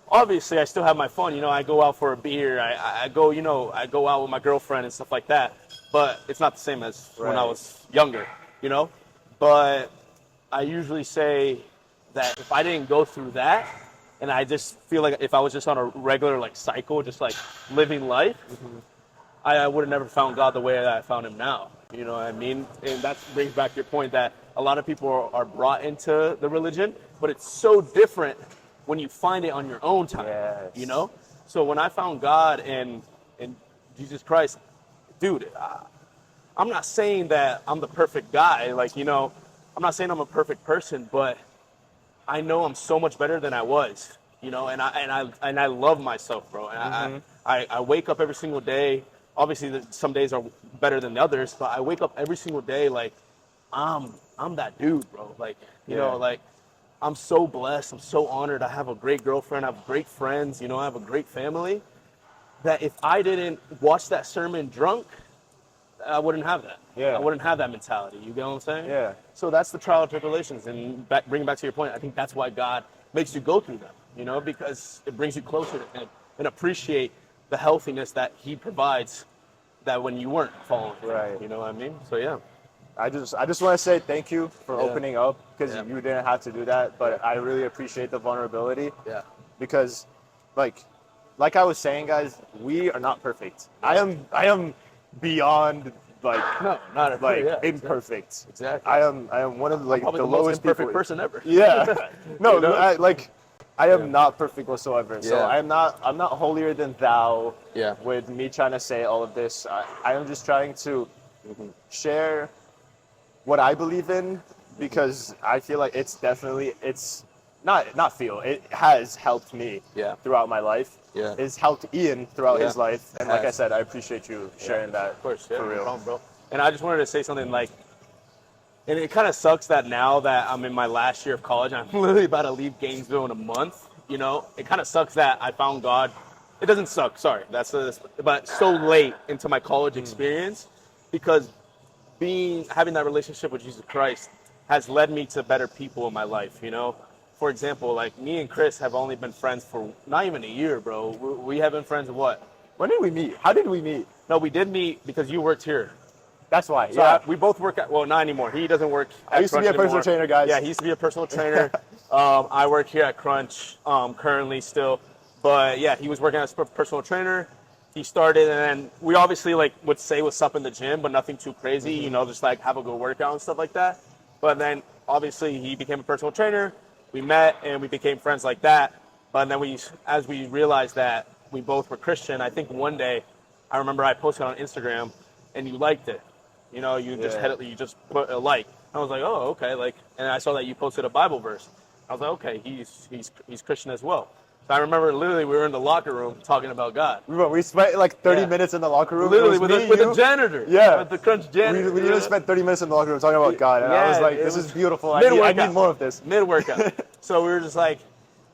Obviously, I still have my fun. You know, I go out for a beer. I go out with my girlfriend and stuff like that. But it's not the same as when I was younger, you know? But I usually say that if I didn't go through that, and I just feel like if I was just on a regular, like, cycle, just, like, living life, I would have never found God the way that I found Him now. You know what I mean? And that brings back your point that a lot of people are brought into the religion, but it's so different when you find it on your own time, you know? So when I found God and Jesus Christ, dude, I'm not saying that I'm the perfect guy. Like, you know, I'm not saying I'm a perfect person, but I know I'm so much better than I was, you know, and I love myself, bro. And I wake up every single day. Obviously, some days are better than others, but I wake up every single day like I'm that dude, bro. Like, you know, like I'm so blessed. I'm so honored. I have a great girlfriend. I have great friends. You know, I have a great family. That if I didn't watch that sermon drunk, I wouldn't have that. I wouldn't have that mentality. You get what I'm saying? Yeah. So that's the trial and tribulations. And bringing back to your point, I think that's why God makes you go through them, you know, because it brings you closer to Him and appreciate the healthiness that He provides that when you weren't following Him. Right. You know what I mean? So, yeah. I just want to say thank you for opening up, because you didn't have to do that, but I really appreciate the vulnerability. Yeah. Because, like I was saying, guys, we are not perfect. I am beyond like No, not at all. like Yeah, imperfect. exactly. I am one of like Probably the the most lowest imperfect people. person ever. Yeah. No, You know? I am Yeah. not perfect whatsoever. So Yeah. I'm not holier than thou. Yeah. With me trying to say all of this, I am just trying to share what I believe in because I feel like it's it has helped me Yeah. throughout my life. Yeah. It's helped Ian throughout Yeah. his life. And It like I has. said, I appreciate you sharing that. Of course, yeah, for no real. problem, bro. And I just wanted to say something like, and it kind of sucks that now that I'm in my last year of college, I'm literally about to leave Gainesville in a month. You know, it kind of sucks that I found God. It doesn't suck, sorry. But so late into my college experience, because having that relationship with Jesus Christ has led me to better people in my life. You know, for example, like me and Chris have only been friends for not even a year, bro. We have been friends what? When did we meet? How did we meet? No, we did meet because you worked here. That's why. So Yeah. we both work at, well, not anymore. He doesn't work at I used to be a Crunch personal anymore. trainer, guys. Yeah, he used to be a personal trainer. I work here at Crunch currently still. But yeah, he was working as a personal trainer. He started, and then we obviously like would say what's up in the gym, but nothing too crazy, you know, just like have a good workout and stuff like that. But then obviously he became a personal trainer. We met and we became friends like that. But then as we realized that we both were Christian, I think one day, I remember I posted on Instagram and you liked it. You know, you just put a like. I was like, oh, okay. Like, and I saw that you posted a Bible verse. I was like, okay, he's Christian as well. So I remember literally we were in the locker room talking about God. We spent like 30 minutes in the locker room. Literally It was with me, the janitor. Yeah. With the Crunch janitor. We literally spent 30 minutes in the locker room talking about God. And I was like, this is beautiful. I need more of this. Mid-workout. So we were just like,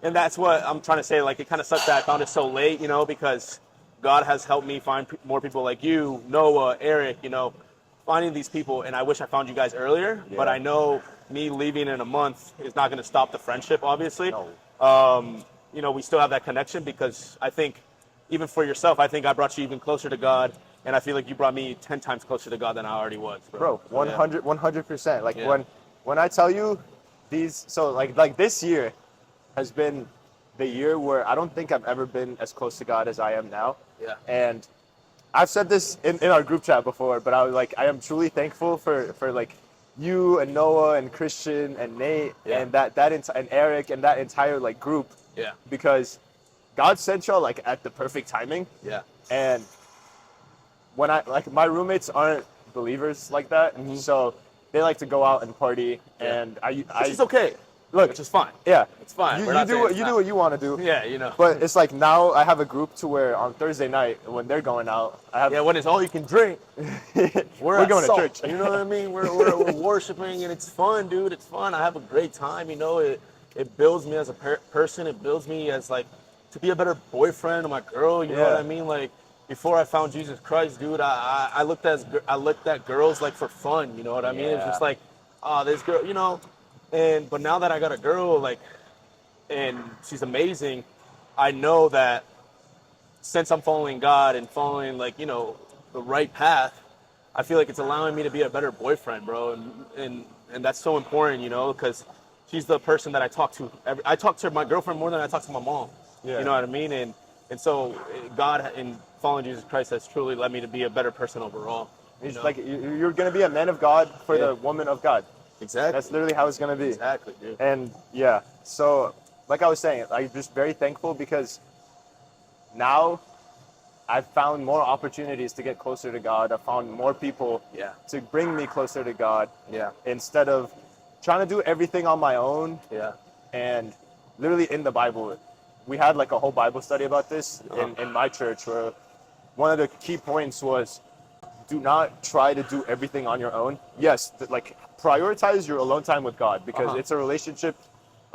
and that's what I'm trying to say. Like, it kind of sucks that I found it so late, you know, because God has helped me find more people like you, Noah, Eric, you know, finding these people. And I wish I found you guys earlier, but I know me leaving in a month is not going to stop the friendship, obviously. No. You know, we still have that connection because I think even for yourself, I think I brought you even closer to God. And I feel like you brought me 10 times closer to God than I already was. Bro, 100%. Like when I tell you like this year has been the year where I don't think I've ever been as close to God as I am now. Yeah. And I've said this in our group chat before, but I was like, I am truly thankful for like you and Noah and Christian and Nate and and Eric and that entire like group. Yeah. Because God sent y'all like at the perfect timing. Yeah. And when my roommates aren't believers like that, so they like to go out and party, and Which is okay. Look, which is fine. Yeah, it's fine. You do what you want to do. Yeah, you know. But it's like now I have a group to where on Thursday night when they're going out, when it's all you can drink, we're going to church. You know what I mean? We're worshiping, and it's fun, dude. It's fun. I have a great time. You know, it builds me as a person. It builds me as like to be a better boyfriend to my girl. You know what I mean? Like before I found Jesus Christ, dude, I looked at girls like for fun. You know what I mean? It's just like, oh, this girl, you know. But now that I got a girl, like, and she's amazing, I know that since I'm following God and following, like, you know, the right path, I feel like it's allowing me to be a better boyfriend, bro. And that's so important, you know, because she's the person that I talk to. I talk to my girlfriend more than I talk to my mom. Yeah. You know what I mean? And so God in following Jesus Christ has truly led me to be a better person overall. It's like you're going to be a man of God for the woman of God. Exactly. That's literally how it's going to be. Exactly, dude. And so like I was saying, I'm just very thankful because now I've found more opportunities to get closer to God. I've found more people to bring me closer to God. Yeah. Instead of trying to do everything on my own. Yeah. And literally in the Bible, we had like a whole Bible study about this in my church where one of the key points was do not try to do everything on your own. Yes, like prioritize your alone time with God because it's a relationship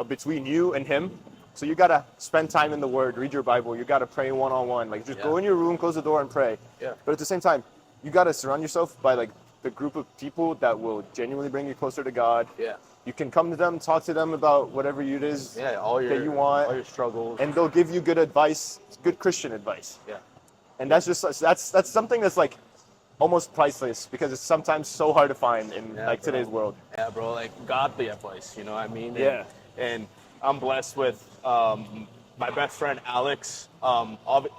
between you and Him. So you got to spend time in the Word, read your Bible. You got to pray one-on-one. Like just go in your room, close the door and pray. Yeah. But at the same time, you got to surround yourself by like the group of people that will genuinely bring you closer to God. Yeah. You can come to them, talk to them about whatever it is that you want. All your struggles. And they'll give you good advice, good Christian advice. Yeah. And that's something that's like almost priceless because it's sometimes so hard to find in today's world. Yeah, bro, like godly advice, you know what I mean? And I'm blessed with my best friend Alex.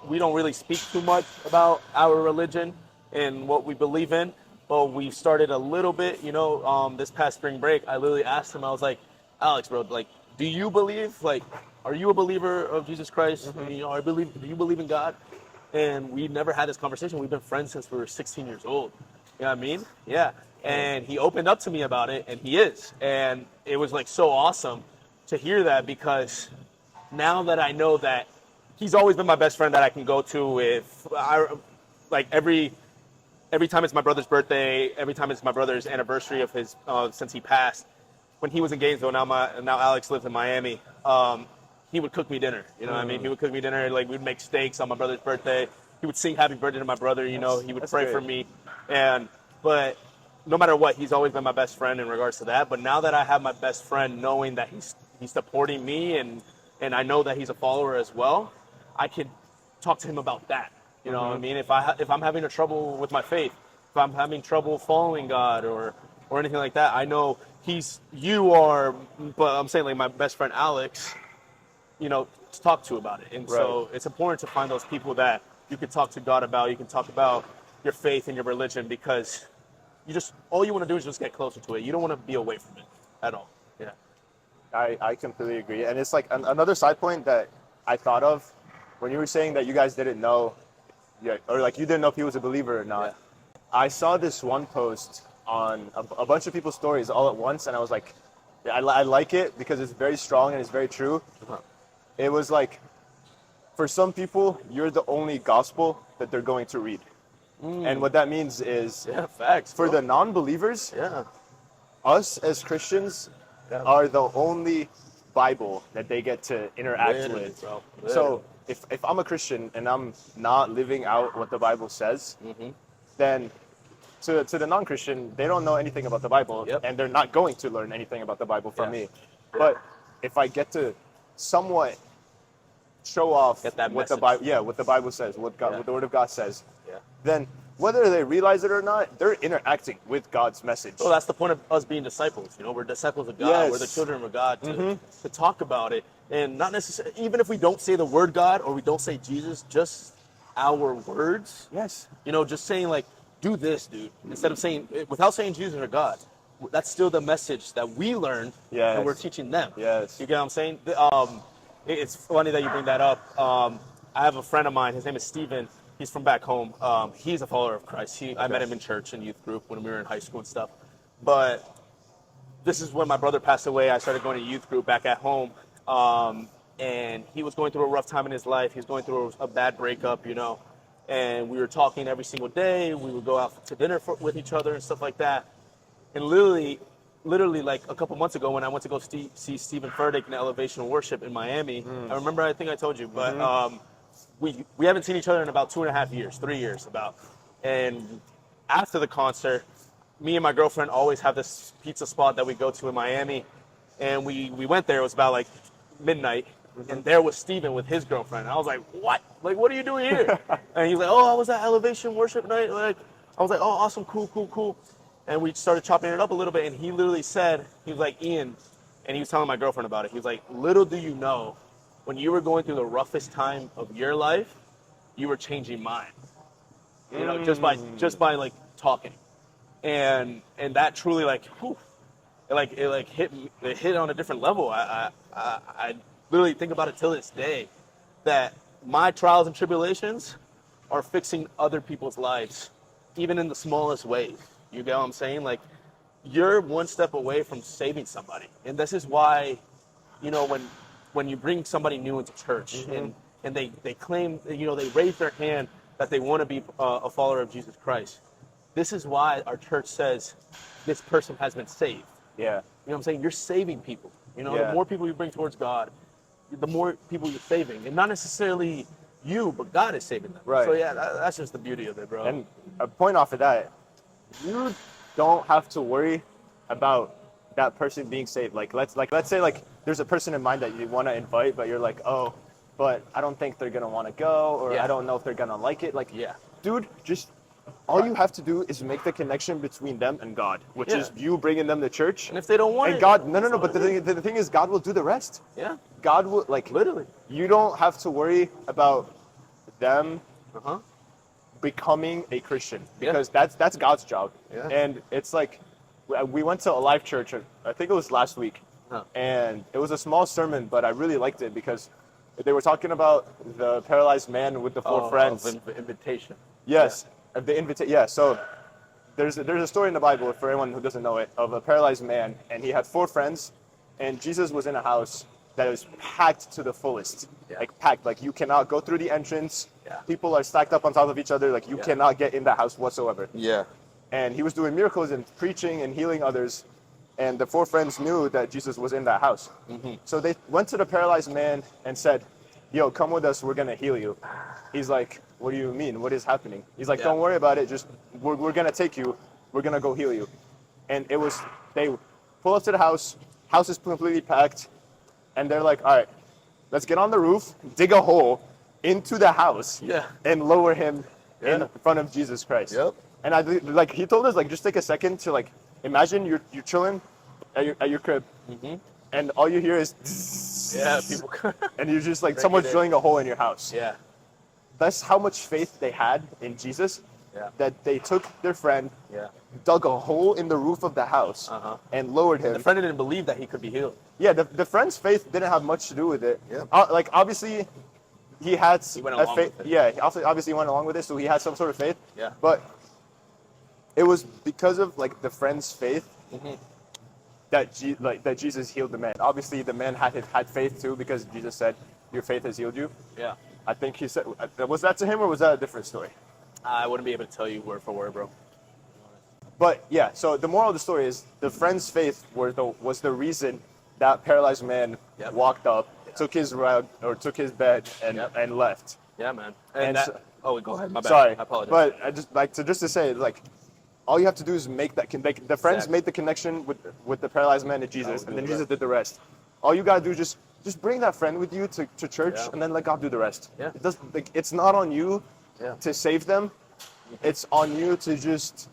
We don't really speak too much about our religion and what we believe in, Well, we started a little bit, this past spring break. I literally asked him, I was like, Alex, bro, like, do you believe, like, are you a believer of Jesus Christ? Mm-hmm. Do you believe in God? And we never had this conversation. We've been friends since we were 16 years old. You know what I mean? Yeah. And he opened up to me about it, and he is. And it was like so awesome to hear that, because now that I know that he's always been my best friend that I can go to every time it's my brother's birthday, every time it's my brother's anniversary of his since he passed. When he was in Gainesville, now Alex lives in Miami. He would cook me dinner. You know what I mean? He would cook me dinner. Like, we'd make steaks on my brother's birthday. He would sing happy birthday to my brother. He would pray for me. But no matter what, he's always been my best friend in regards to that. But now that I have my best friend, knowing that he's supporting me and I know that he's a follower as well, I can talk to him about that. You know what I mean? If I'm having a trouble with my faith, if I'm having trouble following God or anything like that, I know but I'm saying, like, my best friend Alex, to talk to about it. And so it's important to find those people that you can talk to God about. You can talk about your faith and your religion, because all you want to do is just get closer to it. You don't want to be away from it at all. Yeah. I completely agree. And it's like another side point that I thought of when you were saying that you guys didn't know, or like you didn't know if he was a believer or not. Yeah. I saw this one post on a bunch of people's stories all at once, and I was like, I like it because it's very strong and it's very true. It was like, for some people, you're the only gospel that they're going to read. And what that means is, facts, for the non-believers, us as Christians are the only Bible that they get to interact with. Bro. So if I'm a Christian and I'm not living out what the Bible says, then to the non-Christian, they don't know anything about the Bible, and they're not going to learn anything about the Bible from me. But if I get to somewhat show off what the Bible says, what the Word of God says, then whether they realize it or not, they're interacting with God's message. Well, that's the point of us being disciples. We're disciples of God. Yes. We're the children of God to talk about it, and not necessarily, even if we don't say the word God or we don't say Jesus, just our words. Yes. Just saying, like, do this, dude, instead of saying, without saying Jesus or God. That's still the message that we learn, and we're teaching them. Yes. You get what I'm saying? It's funny that you bring that up. I have a friend of mine. His name is Steven. He's from back home. He's a follower of Christ. I met him in church and youth group when we were in high school and stuff. But this is when my brother passed away. I started going to youth group back at home. And he was going through a rough time in his life. He was going through a bad breakup, And we were talking every single day. We would go out to dinner with each other and stuff like that. And literally, like a couple months ago, when I went to go see Stephen Furtick in Elevation Worship in Miami, I remember, I think I told you, but we haven't seen each other in about 2.5 years, 3 years about. And after the concert, me and my girlfriend always have this pizza spot that we go to in Miami, and we went there. It was about like midnight, and there was Stephen with his girlfriend. And I was like, what? Like, what are you doing here? And he's like, oh, I was at Elevation Worship night. Like, I was like, oh, awesome, cool. And we started chopping it up a little bit, and he literally said, he was like, Ian, and he was telling my girlfriend about it. He was like, little do you know, when you were going through the roughest time of your life, you were changing mine. Just by like talking. And that truly, like, whew, it hit on a different level. I literally think about it till this day, that my trials and tribulations are fixing other people's lives, even in the smallest ways. You get what I'm saying? Like, you're one step away from saving somebody. And this is why, when you bring somebody new into church, and they claim, they raise their hand that they want to be a follower of Jesus Christ. This is why our church says this person has been saved. Yeah. You know what I'm saying? You're saving people. The more people you bring towards God, the more people you're saving. And not necessarily you, but God is saving them. Right. So yeah, that's just the beauty of it, bro. And a point off of that, you don't have to worry about that person being saved. Like, let's say like there's a person in mind that you want to invite, but you're like, oh, but I don't think they're gonna want to go, or I don't know if they're gonna like it. Like, dude, just all you have to do is make the connection between them and God, which is you bringing them to church. And if they don't want it, God, no. But the thing is, God will do the rest. Yeah. God will, like, literally. You don't have to worry about them becoming a Christian, because that's God's job. Yeah. And it's like, we went to a live church, I think it was last week, and it was a small sermon, but I really liked it because they were talking about the paralyzed man with the four friends. Invitation. Yes, so there's a story in the Bible, for anyone who doesn't know it, of a paralyzed man, and he had four friends, and Jesus was in a house that was packed to the fullest. Like packed, like you cannot go through the entrance. People are stacked up on top of each other, like you cannot get in that house whatsoever. Yeah. And he was doing miracles and preaching and healing others, and the four friends knew that Jesus was in that house. So they went to the paralyzed man and said, yo, come with us, we're gonna heal you. He's like, what do you mean? What is happening? He's like, don't worry about it, just we're gonna take you, we're gonna go heal you. And they pull up to the house is completely packed, and they're like, all right, let's get on the roof, dig a hole into the house, and lower him in front of Jesus Christ. And he told us, like, just take a second to, like, imagine you're chilling at your crib, and all you hear is people, and you're just like, someone's drilling a hole in your house. That's how much faith they had in Jesus, that they took their friend, dug a hole in the roof of the house, and lowered him. The friend didn't believe that he could be healed. Yeah, the friend's faith didn't have much to do with it. Like, obviously, he had went along faith. with it. Yeah, he obviously went along with it, so he had some sort of faith. Yeah. But it was because of, like, the friend's faith that Jesus healed the man. Obviously, the man had faith too, because Jesus said, "Your faith has healed you." Yeah. I think he said, was that to him, or was that a different story? I wouldn't be able to tell you word for word, bro. But yeah, so the moral of the story is the friend's faith was the reason that paralyzed man walked up, took his rug or took his bed and left. Yeah, man. Go ahead. My bad. Sorry, I apologize. But I just like to say, like, all you have to do is make that the friends made the connection with the paralyzed man and Jesus, and then Jesus did the rest. All you gotta do is just bring that friend with you to church, and then let God do the rest. It does, like, it's not on you to save them. It's on you to just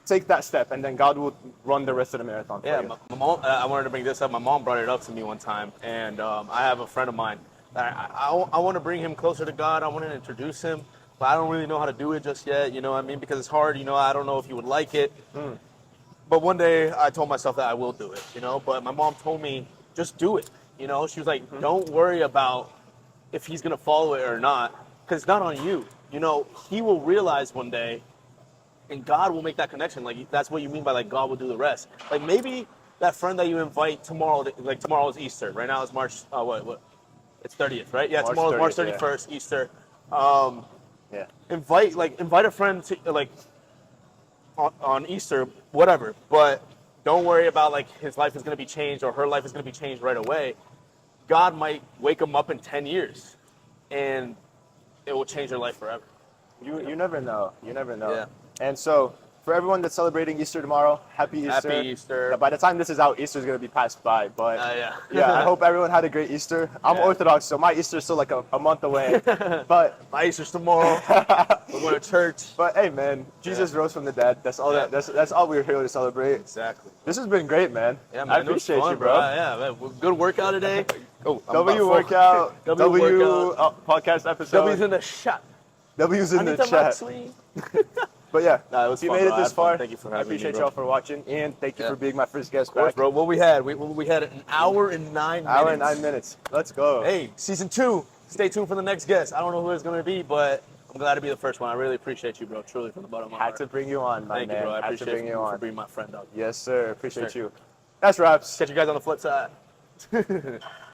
take that step, and then God will run the rest of the marathon for you. My mom, I wanted to bring this up. My mom brought it up to me one time, and I have a friend of mine that I want to bring him closer to God. I want to introduce him, but I don't really know how to do it just yet, you know what I mean? Because it's hard, I don't know if he would like it. But one day I told myself that I will do it, but my mom told me, just do it, She was like, don't worry about if he's going to follow it or not, because it's not on you. He will realize one day, and God will make that connection. Like, that's what you mean by, like, God will do the rest. Like, maybe that friend that you invite tomorrow, like, tomorrow is Easter. Right now it's March, It's 30th, right? Yeah, tomorrow's March 31st, Easter. Invite a friend to, like, on Easter, whatever. But don't worry about, like, his life is going to be changed or her life is going to be changed right away. God might wake him up in 10 years, and it will change your life forever. You never know. You never know. Yeah. And so, for everyone that's celebrating Easter tomorrow, happy Easter. Happy Easter. By the time this is out, Easter's going to be passed by. But yeah, I hope everyone had a great Easter. I'm Orthodox, so my Easter's still like a month away. But my Easter's tomorrow. We're going to church. But hey, man, Jesus rose from the dead. That's all that's all we're here to celebrate. Exactly. This has been great, man. Yeah, man, I appreciate you, bro. Yeah, man. Good workout today. W workout. W podcast episode. W's in the shot. W's in the chat. But yeah, it was if you fun, made it bro. this far, Thank you for I having me, appreciate bro. y'all for watching. And thank you for being my first guest Of course, back. bro. What we had an hour and 9 minutes. Hour and 9 minutes. Let's go. Hey, season 2. Stay tuned for the next guest. I don't know who it's going to be, but I'm glad to be the first one. I really appreciate you, bro. Truly, from the bottom of my heart. Had to bring you on, my man. Thank you, bro. I Had to appreciate bring you on. for being my friend, dog. Yes, sir. Appreciate you. That's wraps. Catch you guys on the flip side.